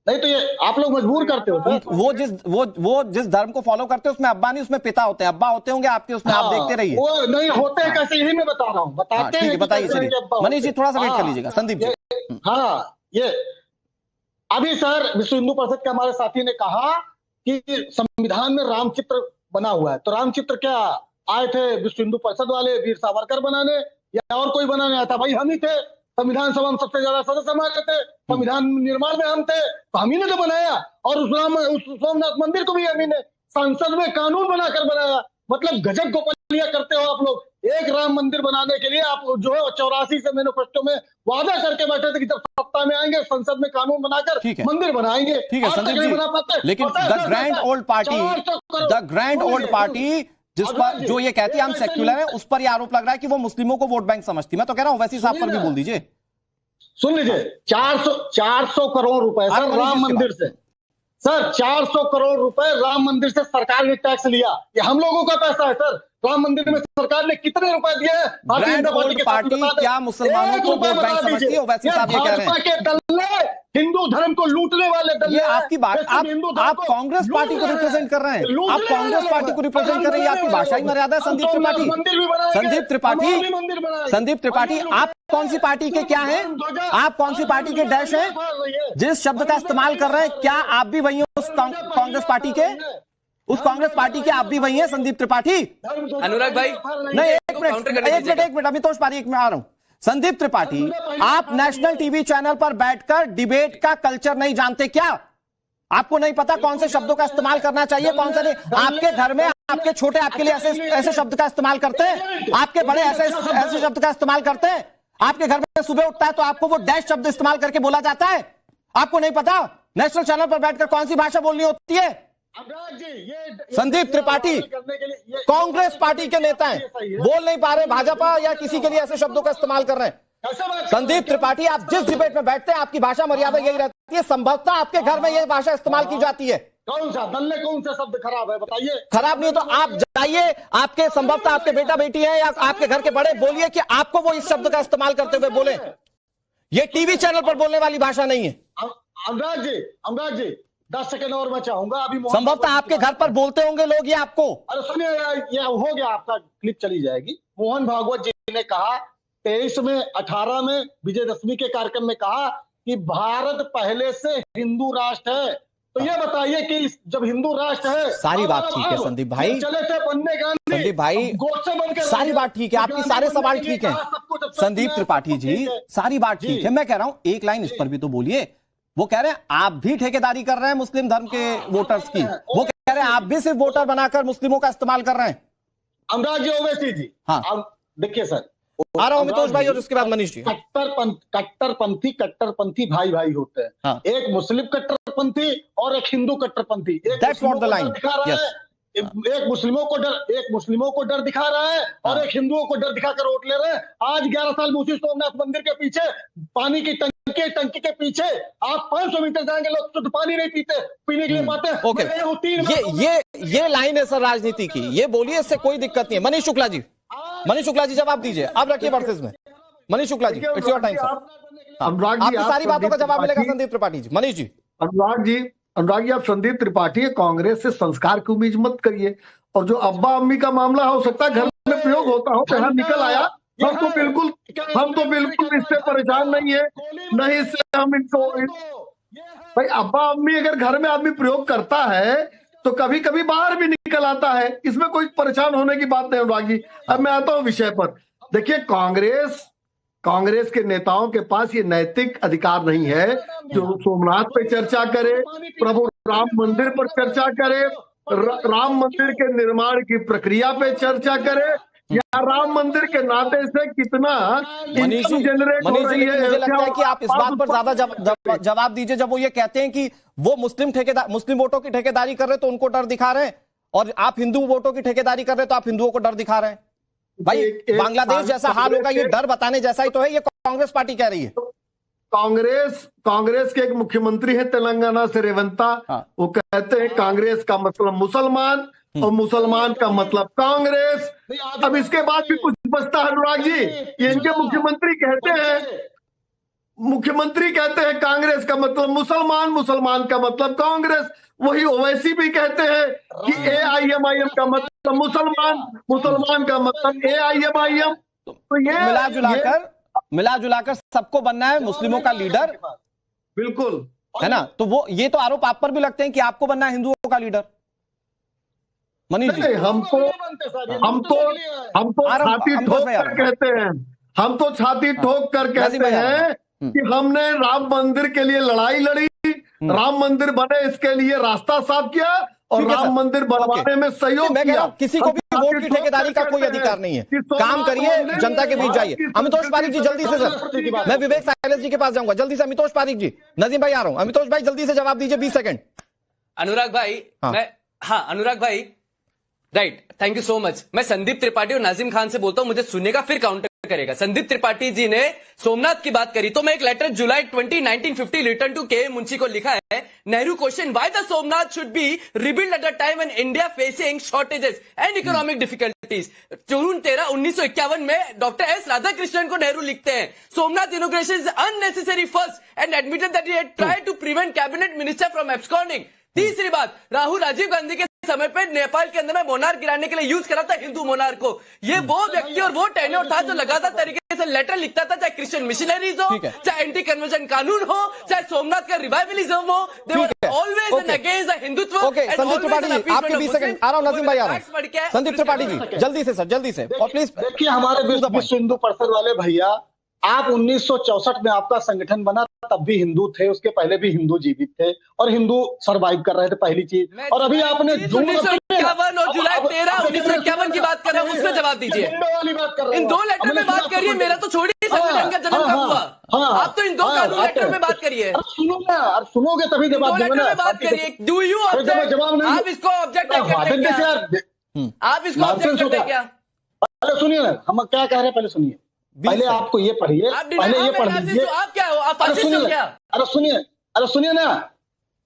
नहीं तो ये आप लोग मजबूर करते हो। वो जिस धर्म को फॉलो करते हैं उसमें अब्बा नहीं, उसमें पिता होते हैं। अब्बा होते होंगे आपके, उसमें आप देखते रहिए। वो नहीं होते हैं कैसे, यही मैं बता रहा हूँ, बताते हैं। बताइए, चलिए मनीष जी थोड़ा सा वेट कर लीजिएगा। संदीप जी हाँ, ये अभी सर विश्व हिंदू परिषद के हमारे साथी ने कहा कि संविधान में रामचित्र बना हुआ है। तो रामचित्र क्या आए थे विश्व हिंदू परिषद वाले, वीर सावरकर बनाने, या और कोई बनाने आया था? भाई हम ही थे, संविधान सभा में सबसे ज्यादा सदस्य हमारे थे, संविधान निर्माण में हम थे, तो हम ही ने तो बनाया। और उस सोमनाथ मंदिर को भी हम ही ने संसद में कानून बनाकर बनाया। मतलब गजब गोपनीय करते हो आप लोग। एक राम मंदिर बनाने के लिए आप जो है 84 से मैनिफेस्टो में वादा करके बैठे थे कि जब सत्ता में आएंगे संसद में कानून बनाकर मंदिर बनाएंगे। ठीक है संदीप जी, लेकिन द ग्रैंड ओल्ड पार्टी जिस पर जो ये कहती है हम सेक्युलर है, उस पर ये आरोप लग रहा है कि वो मुस्लिमों को वोट बैंक समझती। मैं तो कह रहा हूं वैसी साहब पर भी बोल दीजिए। सुन लीजिए, 400 करोड़ रुपए सर राम मंदिर से, सर 400 करोड़ रुपए राम मंदिर से सरकार ने टैक्स लिया। ये हम लोगों का पैसा है सर। राम मंदिर में सरकार ने कितने रुपए दिए हैं? ग्रैंड ओल्ड पार्टी क्या मुसलमानों को वोट बैंक समझती है? वैसे साहब ये कह रहे हैं के दल ने हिंदू धर्म को लूटने वाले दल। ये आपकी बात, आप कांग्रेस पार्टी को रिप्रेजेंट कर रहे हैं, आप कांग्रेस पार्टी को रिप्रेजेंट कर रहे हैं। आपकी भाषाई मर्यादा है संदीप त्रिपाठी। संदीप त्रिपाठी आप कौन सी पार्टी के क्या हैं? आप कौन सी पार्टी के डैश हैं? जिस शब्द का इस्तेमाल कर रहे हैं, क्या आप भी वही हो उस कांग्रेस पार्टी के? उस कांग्रेस पार्टी के आप भी वही हैं संदीप त्रिपाठी? अनुराग भाई नहीं, एक मिनट अमितोष पारीक में आ रहा हूं। संदीप त्रिपाठी, आप नेशनल टीवी चैनल पर बैठकर डिबेट का कल्चर नहीं जानते क्या? आपको नहीं पता कौन से शब्दों का इस्तेमाल करना चाहिए, कौन से नहीं? आपके घर में आपके छोटे आपके लिए ऐसे शब्द का इस्तेमाल करते हैं, आपके बड़े ऐसे शब्द का इस्तेमाल करते हैं। आपके घर में सुबह उठता है तो आपको वो डैश शब्द इस्तेमाल करके बोला जाता है। आपको नहीं पता नेशनल चैनल पर बैठकर कौन सी भाषा बोलनी होती है? संदीप त्रिपाठी कांग्रेस पार्टी के नेता हैं, बोल नहीं पा रहे, भाजपा या किसी के लिए ऐसे शब्दों का इस्तेमाल कर रहे हैं। संदीप त्रिपाठी, आप जिस डिबेट में बैठते हैं आपकी भाषा मर्यादा यही रहती है। संभवतः आपके घर में यह भाषा इस्तेमाल की जाती है। कौन सा दल ने कौन सा शब्द खराब है बताइए? खराब नहीं हो तो आप जाइए, आपके संभवतः आपके बेटा बेटी है या आपके घर के बड़े, बोलिए कि आपको वो इस शब्द का इस्तेमाल करते हुए बोले। ये टीवी चैनल पर बोलने वाली भाषा नहीं है। अनुराग जी 10 सेकंड और मैं चाहूंगा। अभी संभवतः आपके घर पर बोलते होंगे लोग ये आपको। अरे सुनिए, ये हो गया, आपका क्लिप चली जाएगी। मोहन भागवत जी ने कहा 23 में 18 में विजयदशमी के कार्यक्रम में कहा कि भारत पहले से हिंदू राष्ट्र है। तो ये बताइए कि जब हिंदू राष्ट्र है, सारी बात ठीक है संदीप भाई, चले थे बनने गांधी, संदीप भाई सारी बात ठीक है, आपकी सारे सवाल ठीक है संदीप त्रिपाठी जी, सारी बात ठीक है। मैं कह रहा हूं एक लाइन इस पर भी तो बोलिए। वो कह रहे हैं आप भी ठेकेदारी कर रहे हैं मुस्लिम धर्म के वोटर्स की। वो कह रहे हैं आप भी सिर्फ वोटर बनाकर मुस्लिमों का इस्तेमाल कर रहे हैं। अनुराग जी ओवैसी जी, हाँ देखिए सर, आ रहा हूं अमितोष भाई और उसके बाद मनीष जी। कट्टरपंथी भाई भाई होते हैं। हाँ। एक मुस्लिम कट्टरपंथी और एक हिंदू कट्टरपंथी। That's what the line. एक मुस्लिमों को डर दिखा रहा है और एक हिंदुओं को डर दिखाकर वोट ले रहे हैं। आज 11 साल में उसी सोमनाथ मंदिर के पीछे पानी की टंकी के पीछे आप 500 मीटर जाएंगे, लोग शुद्ध पानी नहीं पीने के लिए पाते हैं। ओके, ये लाइन है सर राजनीति की, ये बोलिए, इससे कोई दिक्कत नहीं है। मनीष शुक्ला जी जवाब दीजिए। अब रखिए वर्सेस में Manish Shukla ji, it's your time sir. आपकी सारी बातों का जवाब मिलेगा संदीप त्रिपाठी जी। मनीष जी। अनुराग जी, अनुराग जी, आप संदीप त्रिपाठी है, कांग्रेस से संस्कार की उम्मीद मत करिए। और जो अब्बा अम्मी का मामला हो सकता है घर में प्रयोग होता हो, यहाँ निकल आया, हम तो बिल्कुल इससे परेशान नहीं है, नहीं इससे हम इनको भाई अब्बा अम्मी अगर घर में आदमी प्रयोग करता है तो कभी कभी बाहर भी निकल आता है, इसमें कोई परेशान होने की बात नहीं अनुराग जी। अब मैं आता हूं विषय पर। देखिए, कांग्रेस के नेताओं के पास ये नैतिक अधिकार नहीं है जो सोमनाथ पे चर्चा करे, प्रभु राम मंदिर पर चर्चा करे, राम मंदिर के निर्माण की प्रक्रिया पे चर्चा करे, या राम मंदिर के नाते से कितना इनकम जनरेट हो रही है। मुझे लगता है कि आप इस बात पर ज्यादा जवाब दीजिए जब वो ये कहते हैं कि वो मुस्लिम वोटों की ठेकेदारी कर रहे तो उनको डर दिखा रहे हैं, और आप हिंदू वोटों की ठेकेदारी कर रहे तो आप हिंदुओं को डर दिखा रहे हैं। भाई बांग्लादेश जैसा हाल होगा, ये डर बताने जैसा ही तो है, ये कांग्रेस पार्टी कह रही है। कांग्रेस के एक मुख्यमंत्री है तेलंगाना से, रेवंता, वो कहते हैं कांग्रेस का मतलब मुसलमान और मुसलमान का मतलब कांग्रेस। अब इसके बाद भी कुछ बचता है अनुराग जी, ये इनके मुख्यमंत्री कहते हैं कांग्रेस का मतलब मुसलमान, मुसलमान का मतलब कांग्रेस। वही ओवैसी भी कहते हैं कि AIMIM का मतलब मुसलमान, मुसलमान का मतलब AIMIM। तो ये मिला जुलाकर सबको बनना है मुस्लिमों का लीडर, बिल्कुल है ना। तो वो ये तो आरोप आप पर भी लगते हैं कि आपको बनना है हिंदुओं का लीडर। मनीष जी, हम तो छाती ठोक कर कहते हैं, हम तो छाती ठोक कर कहते हैं कि हमने राम मंदिर के लिए लड़ाई लड़ी, राम मंदिर बने इसके लिए रास्ता साफ किया और राम मंदिर बनवाने में सहयोग किया। किसी को भी वोट की ठेकेदारी का कोई अधिकार नहीं है। काम करिए, जनता के बीच जाइए। अमितोष पारिक जी जल्दी से, सर मैं विवेक साइलेंस जी के पास जाऊंगा, जल्दी से अमितोष पारिक जी। नजीम भाई आ रहा हूं, अमितोष भाई जल्दी से जवाब दीजिए, 20 सेकंड। अनुराग भाई, अनुराग भाई, right, thank you so much. मैं संदीप त्रिपाठी और नाजिम खान से बोलता हूं, मुझे सुनेगा फिर काउंटर करेगा। संदीप त्रिपाठी जी ने सोमनाथ की बात करी तो मैं एक लेटर जुलाई 20, 1950 रिटर्न टू के मुंशी को लिखा है, Nehru question why the Somnath should be rebuild at the time when India facing shortages and economic difficulties. जून 13, 1951 में डॉक्टर एस राधाकृष्णन को नेहरू लिखते हैं, Somnath inauguration is unnecessary first and admitted that he had tried to prevent cabinet minister from absconding. तीसरी बात, राजीव गांधी के समय पे नेपाल के अंदर में मोनार्क गिराने के लिए यूज करा था हिंदू मोनार्क को। ये वो व्यक्ति और वो टेन्योर था जो लगातार तरीके से लेटर लिखता था, चाहे क्रिश्चियन मिशनरीज हो, चाहे एंटी कन्वर्जन कानून हो, चाहे सोमनाथ का रिवाइवलिज्म हो, they were always against the Hindutva. Sandeep Tripathi ji, आपके 20 सेकंड आ रहा हूं, नजीम भाई आ रहा हूं। संदीप त्रिपाठी जी जल्दी से, सर जल्दी से, और प्लीज। देखिए, हमारे विश्व हिंदू परिषद वाले भैया, आप 1964 में आपका संगठन बना, तब भी हिंदू थे, उसके पहले भी हिंदू जीवित थे और हिंदू सरवाइव कर रहे थे, पहली चीज। और अभी आपने 1951 और जुलाई 13, 1951 की बात कर रहे हैं, उसमें जवाब दीजिए। इन दो लेटर में बात करिए, मेरा तो छोड़िए संविधान का जन्म कब हुआ, आप तो इन दो कानून लेटर में बात करिए। सुनो ना, सुनोगे तभी जवाब दूंगा ना। बात करिए, डू यू ऑब्जेक्ट? आप इसको ऑब्जेक्ट करते हैं, आप इसको ऑब्जेक्ट करते हैं क्या? पहले सुनिए ना, हम क्या कह रहे हैं, पहले सुनिए। पहले आपको ये पढ़िए, पहले ये पढ़ लीजिए। आप क्या हो, आप फासिस्ट हो क्या? अरे सुनिए ना,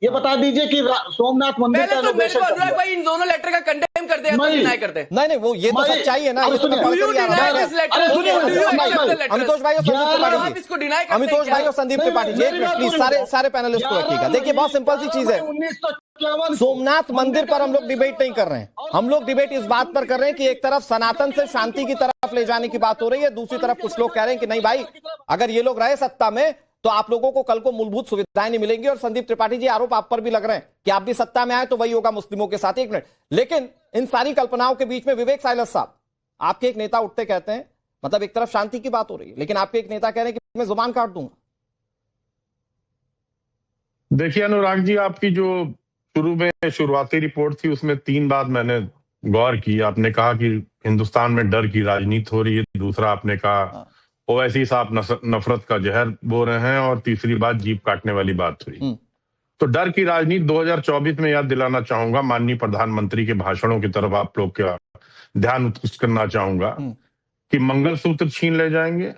ये बता दीजिए कि सोमनाथ मंदिर का इनोग्रेशन अनुराग भाई इन दोनों लेटर का कंडेम करते हैं, डिनाई करते हैं। नहीं, वो ये तो सच्चाई है ना। अमितोष भाई और संदीप त्रिपाठी जी, प्लीज सारे पैनलिस्ट को रखिएगा। देखिए, बहुत सिंपल सी चीज है, सोमनाथ मंदिर पर हम लोग डिबेट नहीं कर रहे हैं, हम लोग डिबेट इस बात पर कर रहे हैं कि एक तरफ सनातन से शांति की तरफ ले जाने की बात हो रही है, दूसरी तरफ कुछ लोग कह रहे हैं कि नहीं भाई, अगर ये लोग रहे सत्ता में तो आप लोगों को कल को मूलभूत सुविधाएं नहीं मिलेंगी। और संदीप त्रिपाठी जी, आरोप आप पर भी लग रहे हैं कि आप भी सत्ता में आए तो वही होगा मुस्लिमों के साथ। एक मिनट, लेकिन इन सारी कल्पनाओं के बीच में विवेक साइलेंस साहब, आपके एक नेता उठते कहते हैं, मतलब एक तरफ शांति की बात हो रही है, लेकिन आपके एक नेता कह रहे हैं कि मैं जुबान काट दूंगा। देखिए अनुराग जी, आपकी जो शुरुआती रिपोर्ट थी उसमें 3 बात मैंने गौर की। आपने कहा कि हिंदुस्तान में डर की राजनीति हो रही है, दूसरा आपने कहा ओवैसी साहब नफरत का जहर बो रहे हैं, और तीसरी बात जीप काटने वाली बात हुई। तो डर की राजनीति 2024 में याद दिलाना चाहूंगा, माननीय प्रधानमंत्री के भाषणों की तरफ आप लोग का ध्यान उत्कृष्ट करना चाहूंगा कि मंगलसूत्र छीन ले जाएंगे,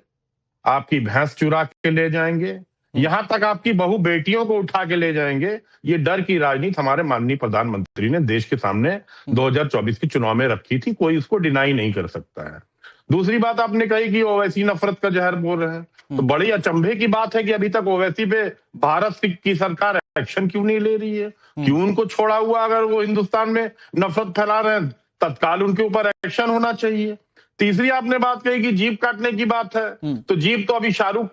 आपकी भैंस चुरा के ले जाएंगे, यहां तक आपकी बहु बेटियों को उठा के ले जाएंगे। ये डर की राजनीति हमारे माननीय प्रधानमंत्री ने देश के सामने 2024 के चुनाव में रखी थी, कोई उसको डिनाई नहीं कर सकता है। दूसरी बात आपने कही कि ओवैसी नफरत का जहर बोल रहे हैं, तो बड़ी अचंभे की बात है कि अभी तक ओवैसी पे भारत की सरकार एक्शन क्यों नहीं ले रही है? क्यों उनको छोड़ा हुआ? अगर वो हिंदुस्तान में नफरत फैला रहे हैं, तत्काल उनके ऊपर एक्शन होना चाहिए। तीसरी आपने बात कही कि जीप काटने की बात है, तो जीप तो अभी शाहरुख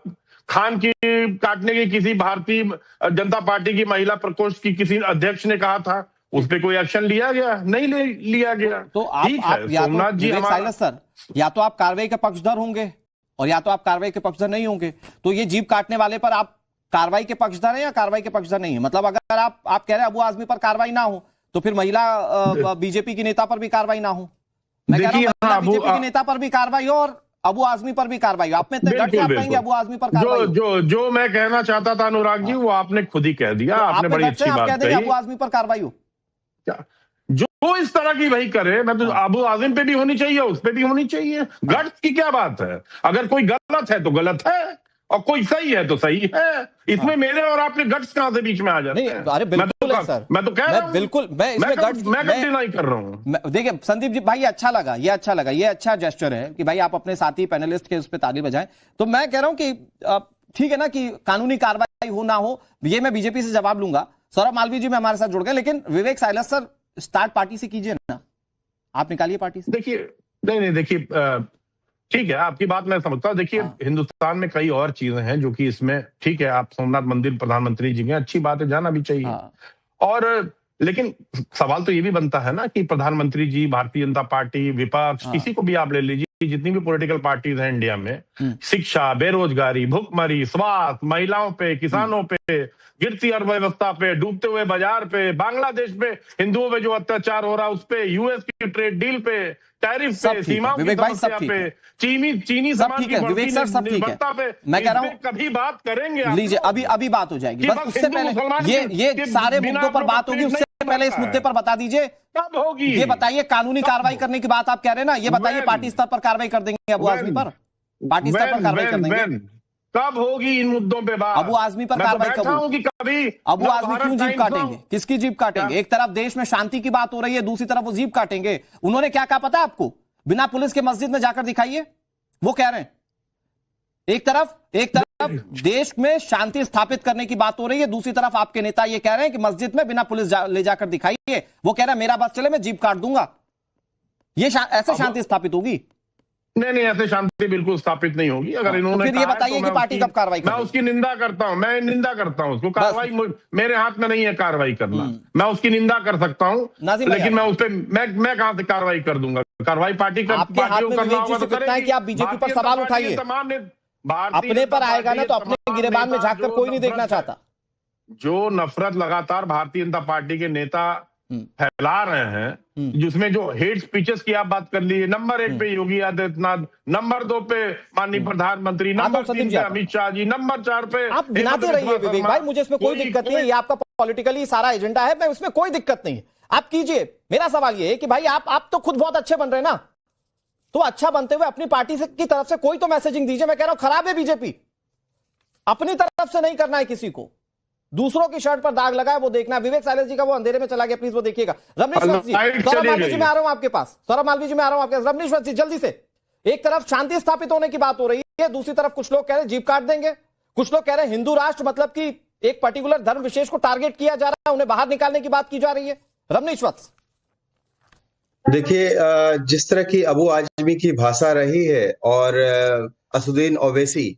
खान की काटने की किसी भारतीय जनता पार्टी की महिला प्रकोष्ठ की किसी अध्यक्ष ने कहा था, उस पर कोई एक्शन लिया गया? नहीं लिया गया। तो आप या सोमनाथ तो जी साइलस सर, या तो आप कार्रवाई के पक्षधर होंगे और या तो आप कार्रवाई के पक्षधर नहीं होंगे। तो ये जीप काटने वाले पर आप कार्रवाई के पक्षधर हैं या कार्रवाई के पक्षधर नहीं है? मतलब अगर आप कह रहे हैं अबू आजमी पर कार्रवाई ना हो, तो फिर महिला बीजेपी की नेता पर भी कार्रवाई ना हो। मैं कह रहा हूं बीजेपी के नेता पर भी कार्रवाई हो और अबू आजमी पर भी कार्रवाई हो। आप में इतने गट्स आप कहेंगे अबू आजमी पर कार्रवाई हो? जो मैं कहना चाहता था अनुराग जी, वो आपने खुद ही कह दिया। आपने बड़ी अच्छी बात कही, अबू आजमी पर कार्रवाई हो। जो इस तरह की वही करे, मैं तो अबू आजम पे भी होनी चाहिए, उस पे भी होनी चाहिए। गट्स की क्या बात है? अगर कोई गलत है तो गलत है और कोई सही है तो सही है। इसमें मेरे और आपके गट्स कहां से बीच में आ जाते हैं? अरे बिल्कुल सर, मैं तो कह रहा हूं, बिल्कुल मैं इसमें गट्स नहीं कर रहा हूं। देखिए संदीप जी भाई, अच्छा लगा, ये अच्छा जेस्चर है कि भाई आप अपने साथी पैनलिस्ट के उस पर ताली बजाएं। तो मैं कह रहा हूं कि ठीक है ना कि कानूनी कार्रवाई हो ना हो, ये मैं बीजेपी से जवाब लूंगा। सौरभ मालवीय जी में हमारे साथ जुड़ गए, लेकिन विवेक साइलस सर स्टार्ट पार्टी से कीजिए ना, आप निकालिए पार्टी से। देखिए नहीं देखिए, ठीक है आपकी बात मैं समझता हूं। देखिए हिंदुस्तान में कई और चीजें हैं जो कि इसमें ठीक है। आप सोमनाथ मंदिर प्रधानमंत्री जी के, अच्छी बात है, जाना भी चाहिए। और लेकिन सवाल तो ये भी बनता है ना कि प्रधानमंत्री जी, भारतीय जनता पार्टी, विपक्ष, किसी को भी आप ले लीजिए, जितनी भी पॉलिटिकल पार्टीज हैं इंडिया में, शिक्षा, बेरोजगारी, भुखमरी, स्वास्थ्य, महिलाओं पे, किसानों पे, गिरती अर्थव्यवस्था पे, डूबते हुए बाजार पे, बांग्लादेश पे हिंदुओं पे जो अत्याचार हो रहा है उस पे, यूएस की ट्रेड डील पे, टैरिफ पे, सीमाओं की समस्या पे, चीनी सामान की निर्भरता पे, मैं कह रहा हूं कभी बात करेंगे। लीजिए अभी बात हो जाएगी, बस उससे पहले ये सारे मुद्दों पर बात होगी, उससे पहले इस मुद्दे पर बता दीजिए कब होगी। ये बताइए, कानूनी कार्रवाई करने की बात आप कह रहे हैं ना, ये बताइए पार्टी स्तर पर कार्रवाई कर देंगे अबू आजमी पर? पार्टी स्तर पर कार्रवाई कर देंगे? कब होगी इन मुद्दों पे बात? अबू आजमी पर कार्रवाई कब होगी? कभी अबू आजमी क्यों जीप काटेंगे? किसकी जीप काटेंगे? एक तरफ देश में शांति की बात हो रही है, दूसरी तरफ वो जीप काटेंगे। उन्होंने क्या कहा पता है आपको? बिना पुलिस के मस्जिद में जाकर दिखाइए, वो कह रहे हैं। एक तरफ देश में शांति स्थापित करने की बात हो रही है, दूसरी तरफ आपके नेता ये कह रहे हैं कि मस्जिद में बिना पुलिस ले जाकर दिखाइए। वो कह रहा है मेरा बस चले मैं जीप काट दूंगा। ये ऐसे शांति स्थापित होगी? नहीं, ऐसे शांति बिल्कुल स्थापित नहीं होगी। अगर इन्होंने फिर ये बताइए कि पार्टी कब कार्रवाई करेगी? मैं उसकी निंदा करता हूं, उसको कार्रवाई मेरे हाथ में नहीं है कार्रवाई करना। मैं उसकी निंदा कर सकता हूं, लेकिन मैं उस पर मैं कहां से कार्रवाई कर दूंगा? कार्रवाई पार्टियों करना होगा तो करेगी। कि आप बीजेपी पर सवाल उठाइए, अपने पर आएगा ना तो अपने गिरेबान में झांककर कोई नहीं देखना चाहता। जो नफरत लगातार भारतीय जनता पार्टी के नेता फैला रहे हैं, जिसमें जो हेट स्पीचेस की आप बात कर लीजिए, नंबर 1 पे योगी आदित्यनाथ, नंबर 2 पे माननीय प्रधानमंत्री, नंबर 3 पे अमित शाह जी, नंबर 4 पे आप गिनाते रहिए विवेक भाई, मुझे इसमें कोई दिक्कत नहीं है। ये आपका पॉलिटिकली सारा एजेंडा है, मैं उसमें कोई दिक्कत नहीं है, आप कीजिए। मेरा सवाल ये है कि भाई आप तो खुद बहुत अच्छे बन रहे हैं ना, तो अच्छा बनते हुए अपनी पार्टी की तरफ से कोई तो मैसेजिंग दीजिए। मैं कह रहा हूं खराब है बीजेपी, अपनी तरफ से नहीं करना है किसी को, दूसरों की शर्ट पर दाग लगा है वो देखना है। विवेक साइलस जी का वो अंधेरे में चला गया, प्लीज वो देखिएगा। रमनीश वत्स जी, सौरभ मालवीय जी मैं आ रहा हूं आपके पास, सौरभ मालवीय जी मैं आ रहा हूं आपके पास। रमनीश वत्स जी जल्दी से, एक तरफ शांति स्थापित होने की बात हो रही है, दूसरी तरफ कुछ लोग कह रहे हैं जीप काट देंगे, कुछ लोग कह रहे हैं हिंदू राष्ट्र मतलब कि एक पर्टिकुलर धर्म विशेष को टारगेट किया जा रहा है, उन्हें बाहर निकालने की बात की जा रही है। रमनीश वत्स, देखिए जिस तरह की अबू आजमी की भाषा रही है और असदुद्दीन ओवैसी,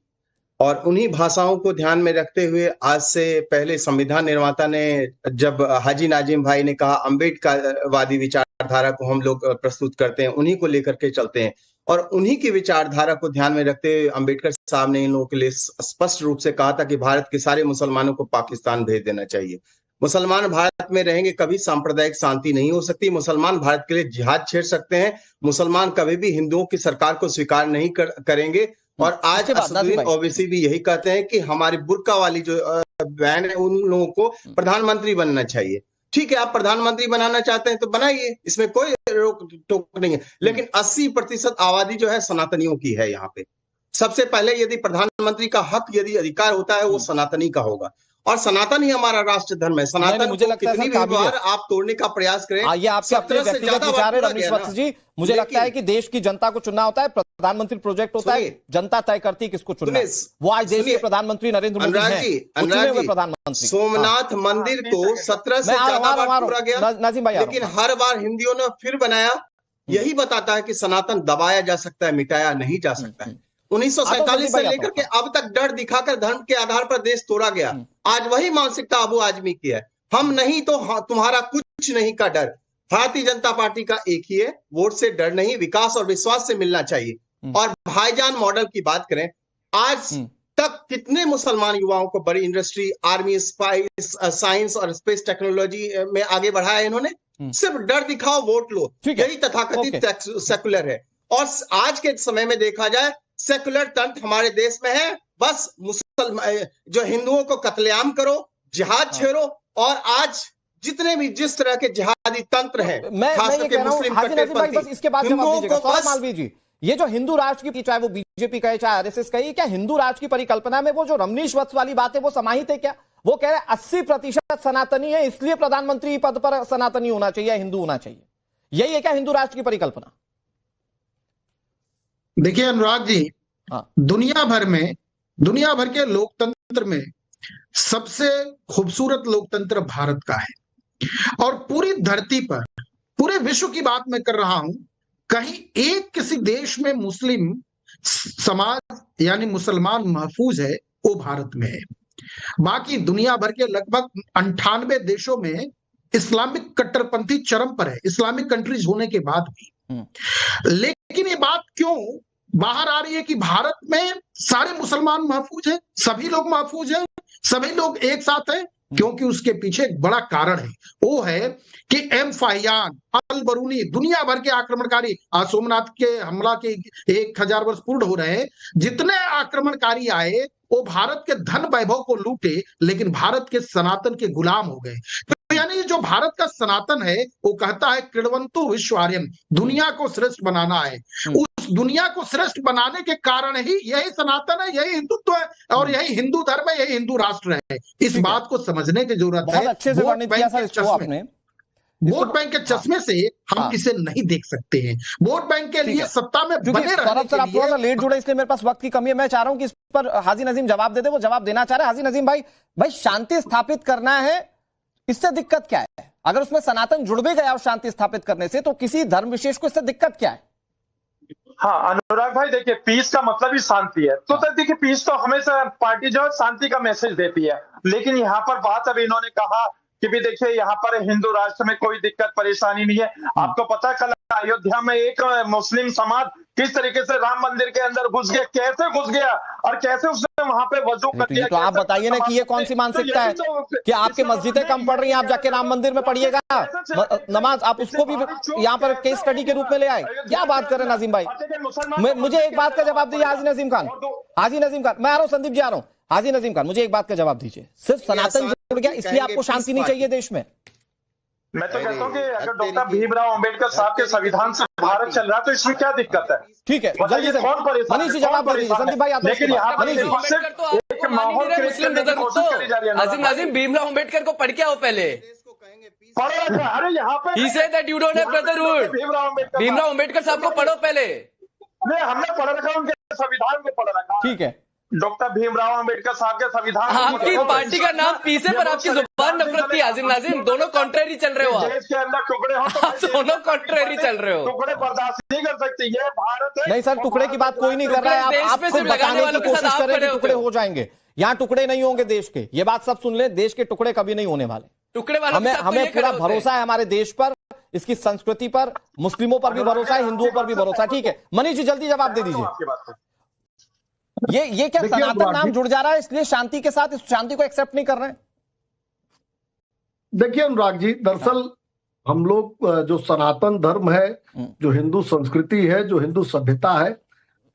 और उन्हीं भाषाओं को ध्यान में रखते हुए आज से पहले संविधान निर्माता ने जब हाजी नाजिम भाई ने कहा अम्बेडकरवादी विचारधारा को हम लोग प्रस्तुत करते हैं, उन्हीं को लेकर के चलते हैं, और उन्हीं की विचारधारा को ध्यान में रखते हुए अम्बेडकर साहब ने इन लोगों के लिए स्पष्ट रूप से कहा था कि भारत के सारे मुसलमानों को पाकिस्तान भेज देना चाहिए। मुसलमान भारत में रहेंगे, कभी सांप्रदायिक शांति नहीं हो सकती। मुसलमान भारत के लिए जिहाद छेड़ सकते हैं, मुसलमान कभी भी हिंदुओं की सरकार को स्वीकार नहीं करेंगे। और आज असदुद्दीन ओवैसी भी यही कहते हैं कि हमारी बुर्का वाली जो बहन है उन लोगों को प्रधानमंत्री बनना चाहिए। ठीक है, आप प्रधानमंत्री बनाना चाहते हैं तो बनाइए, इसमें कोई रोक टोक नहीं है, लेकिन 80% आबादी जो है सनातनियों की है यहाँ पे। सबसे पहले यदि प्रधानमंत्री का हक, यदि अधिकार होता है वो सनातनी का होगा, और सनातन ही हमारा राष्ट्र धर्म है। सनातन मुझे को लगता है कितनी सर भी बार आप तोड़ने का प्रयास करें, ये आपके अपने 17 से व्यक्तिगत ज्यादा विचार है बार रमेश पूरा वत्स गया जी। मुझे लगता है कि देश की जनता को चुनना होता है, प्रधानमंत्री प्रोजेक्ट होता है, जनता तय करती है किसको चुनना है। वो आज देश के प्रधानमंत्री नरेंद्र मोदी हैं, प्रधानमंत्री। सोमनाथ मंदिर को 17 से ज्यादा बार पूरा गया, नाजिम भाई, लेकिन हर बार हिंदुओं ने फिर बनाया। यही बताता है कि सनातन दबाया जा सकता है, मिटाया नहीं जा सकता है। 1947 से लेकर के अब तक डर दिखाकर धर्म के आधार पर देश तोड़ा गया। आज वही मानसिकता अबू आजमी की है, हम नहीं तो तुम्हारा कुछ नहीं का डर। भारतीय जनता पार्टी का एक ही है, वोट से डर नहीं, विकास और विश्वास से मिलना चाहिए। और भाईजान मॉडल की बात करें, आज तक कितने मुसलमान युवाओं को बड़ी इंडस्ट्री, आर्मी, स्पाइस, साइंस और स्पेस टेक्नोलॉजी में आगे बढ़ाया इन्होंने। सिर्फ डर दिखाओ, वोट लो, यही तथाकथित सेकुलर है। और आज के समय में देखा जाए, सेकुलर तंत्र हमारे देश में है। बस मुसलमान जो हिंदुओं को कत्लेआम करो, जिहाद छेड़ो, और आज जितने भी जिस तरह के जिहादी तंत्र हैं, खास करके मुस्लिम कट्टरपंथी, इसके बाद जवाब दीजिएगा सौरभ मालवीय जी। ये जो हिंदू राष्ट्र की, चाहे वो बीजेपी कहे चाहे आरएसएस कहे, क्या हिंदू राष्ट्र की परिकल्पना में वो जो रमनीश वत्स वाली बात है वो समाहित है क्या? वो कह रहे हैं 80% सनातनी है, इसलिए प्रधानमंत्री पद पर सनातनी होना चाहिए, हिंदू होना चाहिए। यही है क्या हिंदू राष्ट्र की परिकल्पना? देखिए अनुराग जी, दुनिया भर के लोकतंत्र में सबसे खूबसूरत लोकतंत्र भारत का है। और पूरी धरती पर, पूरे विश्व की बात मैं कर रहा हूं, कहीं एक किसी देश में मुस्लिम समाज यानी मुसलमान महफूज है, वो भारत में है। बाकी दुनिया भर के लगभग 98 देशों में इस्लामिक कट्टरपंथी चरम पर है, इस्लामिक कंट्रीज होने के बाद भी। लेकिन ये बात क्यों बाहर आ रही है कि भारत में सारे मुसलमान महफूज हैं, सभी लोग महफूज हैं, सभी लोग एक साथ हैं? क्योंकि उसके पीछे एक बड़ा कारण है, वो है कि एम फाहियान, अल बरूनी, दुनिया भर के आक्रमणकारी, सोमनाथ के हमला के 1000 वर्ष पूर्ण हो रहे हैं, जितने आक्रमणकारी आए वो भारत के धन वैभव को लूटे, लेकिन भारत के सनातन के गुलाम हो गए। तो यानी जो भारत का सनातन है वो कहता है कृण्वन्तु विश्वार्यं, दुनिया को श्रेष्ठ बनाना है। उस दुनिया को श्रेष्ठ बनाने के कारण ही यही सनातन है, यही हिंदुत्व है, और यही हिंदू धर्म है, यही हिंदू राष्ट्र है। इस बात को समझने की जरूरत है। अच्छे से वर्णित किया सर इसको आपने। वोट बैंक के चश्मे से हम इसे नहीं देख सकते हैं। वोट बैंक के लिए सत्ता में बने रहने के लिए, थोड़ा सा लेट जुड़े इसलिए मेरे पास वक्त की कमी है। मैं चाह रहा हूं कि इस पर हाजी नजीम जवाब दे दे, वो जवाब देना चाह रहे हैं। हाजी नजीम भाई शांति स्थापित करना है, इससे दिक्कत क्या है? अगर उसमें सनातन जुड़ भी गया और शांति स्थापित करने से, तो किसी धर्म विशेष को इससे दिक्कत क्या है? हाँ अनुराग भाई, देखिए पीस का मतलब ही शांति है। तो देखिए पीस तो हमेशा पार्टी जो है शांति का मैसेज देती है, लेकिन यहाँ पर बात अब इन्होंने कहा कि भी देखिए यहाँ पर हिंदू राष्ट्र में कोई दिक्कत परेशानी नहीं है। आपको पता है कल अयोध्या में एक मुस्लिम समाज किस तरीके से राम मंदिर के अंदर घुस गया, कैसे घुस गया और कैसे उसने वहां पे वजू कर दिया। तो आप बताइए ना कि ये कौन सी मानसिकता है कि आपके मस्जिदें कम पड़ रही हैं, आप जाके राम मंदिर में पढ़िएगा नमाज, आप उसको भी यहाँ पर केस स्टडी के रूप में ले आए? क्या बात कर रहे हैं नाजिम भाई? मुझे एक बात का जवाब दीजिए हाजी नजीम खान। हाजी नजीम खान, मैं आ रहा हूँ, संदीप जी आ रहा हूँ। हाजी नजीम खान, मुझे एक बात का जवाब दीजिए, सिर्फ सनातन जुड़ गया इसलिए आपको शांति नहीं चाहिए देश में? मैं तो कहता हूँ कि अगर डॉक्टर भीमराव अंबेडकर साहब के संविधान से भारत चल रहा है तो इसमें क्या दिक्कत है? ठीक है, जल्दी से कौन परेशान, मनीष जी जवाब दीजिए। संदीप भाई आप, लेकिन यहाँ पर एक माहौल क्रिएट करने की कोशिश करी जा रही है। नाजिम भीमराव अंबेडकर को पढ़ के आओ पहले। अरे यहाँ पे He said that you don't have brotherhood. Bhimrao Ambedkar साहब को पढ़ो पहले। नहीं, हमने पढ़ रखा, उनके संविधान में पढ़ रखा। ठीक है, डॉक्टर भीमराव अंबेडकर साहब के संविधान। आपकी पार्टी का नाम पीछे पर आपकी जुबान नफरत की। हाजिम नाजिम, दोनों कॉन्ट्रेरी चल रहे हो आप। देश के अंदर टुकड़े हो तो दोनों कॉन्ट्रेरी चल रहे हो। टुकड़े बर्दाश्त नहीं कर सकते, ये भारत है। नहीं सर, टुकड़े की बात कोई नहीं कर रहा है। आप खुद बताने की कोशिश करें कि टुकड़े हो जाएंगे। यहाँ टुकड़े नहीं होंगे देश के, ये बात सब सुन ले, देश के टुकड़े कभी नहीं होने वाले। टुकड़े वाले हमें पूरा भरोसा है हमारे देश पर, इसकी संस्कृति पर, मुस्लिमों पर भी भरोसा है, हिंदुओं पर भी भरोसा है। ठीक है मनीष जी, जल्दी जवाब दे दीजिए। ये क्या सनातन नाम जुड़ जा रहा है इसलिए शांति के साथ इस शांति को एक्सेप्ट नहीं कर रहे हैं? देखिए अनुराग जी, दरअसल हम लोग जो सनातन धर्म है, जो हिंदू संस्कृति है, जो हिंदू सभ्यता है,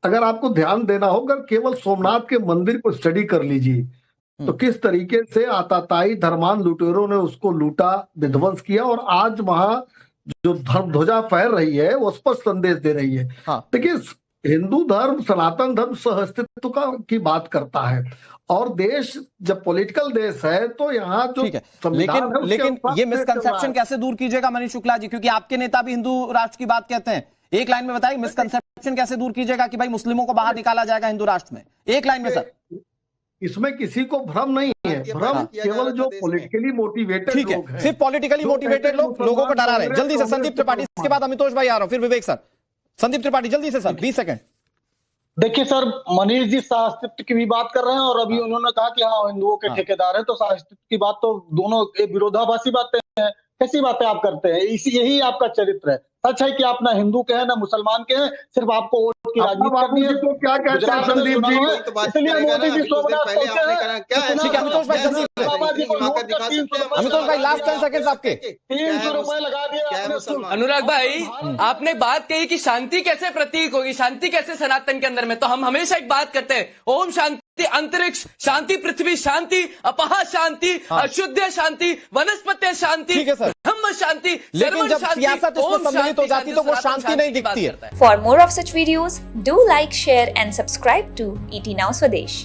अगर आपको ध्यान देना हो, अगर केवल सोमनाथ के मंदिर को स्टडी कर लीजिए तो किस तरीके से आताताई धर्मांध लुटेरों ने उसको लूटा, विध्वंस किया, और आज वहां जो धर्म ध्वजा फहर रही है वो स्पष्ट संदेश दे रही है। देखिए हिंदू धर्म, सनातन धर्म सहअस्तित्व की बात करता है, और देश जब पॉलिटिकल देश है तो यहाँ जो ठीक है, संविधान है उसके लेकिन अनुसार ये देश चल रहा मिसकंसेप्शन है। कैसे दूर कीजिएगा मनीष शुक्ला जी, क्योंकि आपके नेता भी हिंदू राष्ट्र की बात कहते हैं। एक लाइन में बताइए, मिसकंसेप्शन कैसे दूर कीजिएगा कि भाई मुस्लिमों को बाहर निकाला जाएगा हिंदू राष्ट्र में, एक लाइन में सर। इसमें किसी को भ्रम नहीं है, भ्रम केवल जो पॉलिटिकली मोटिवेटेड ठीक लोग है, हैं, सिर्फ पॉलिटिकली मोटिवेटेड लोगों को डरा रहे हैं। जल्दी से संदीप त्रिपाठी, इसके बाद अमितोष भाई आ रहा हूं, फिर विवेक सर। संदीप त्रिपाठी जल्दी से सर, 20 सेकंड। देखिए सर, मनीष जी सहअस्तित्व की भी बात कर रहे हैं और अभी उन्होंने कहा कि हाँ हिंदुओं के ठेकेदार हैं, तो सहअस्तित्व की बात तो दोनों एक विरोधाभासी बातें हैं। कैसी बातें आप करते हैं? यही आपका चरित्र है। सच है कि आप ना हिंदू के हैं ना मुसलमान के हैं, सिर्फ आपको वोट की राजनीति करनी है। तो क्या कहते हैं गुजरात में संदीप चुनाव जी? है, इसलिए मोदी जी सोमनाथ पहुंचे हैं। ठीक है अमितोष भाई, जल्दी अमितोष भाई लास्ट 10 सेकंड आपके। 300 रुपए लगा दिए। अनुराग भाई, आपने बात कही कि शांति कैसे प्रतीक होगी, शांति कैसे सनातन के अंदर में, तो हम हमेशा एक बात करते हैं, ओम शांति अंतरिक्ष शांति, पृथ्वी शांति, अपहा शांति, अशुद्ध शांति, वनस्पति शांति, ठीक है सर, ब्रह्म शांति, लेकिन जब सियासत इसमें सम्मिलित हो जाती तो वो शांति नहीं दिखती है। For more of such videos, do like, share and subscribe to ET Now Swadesh.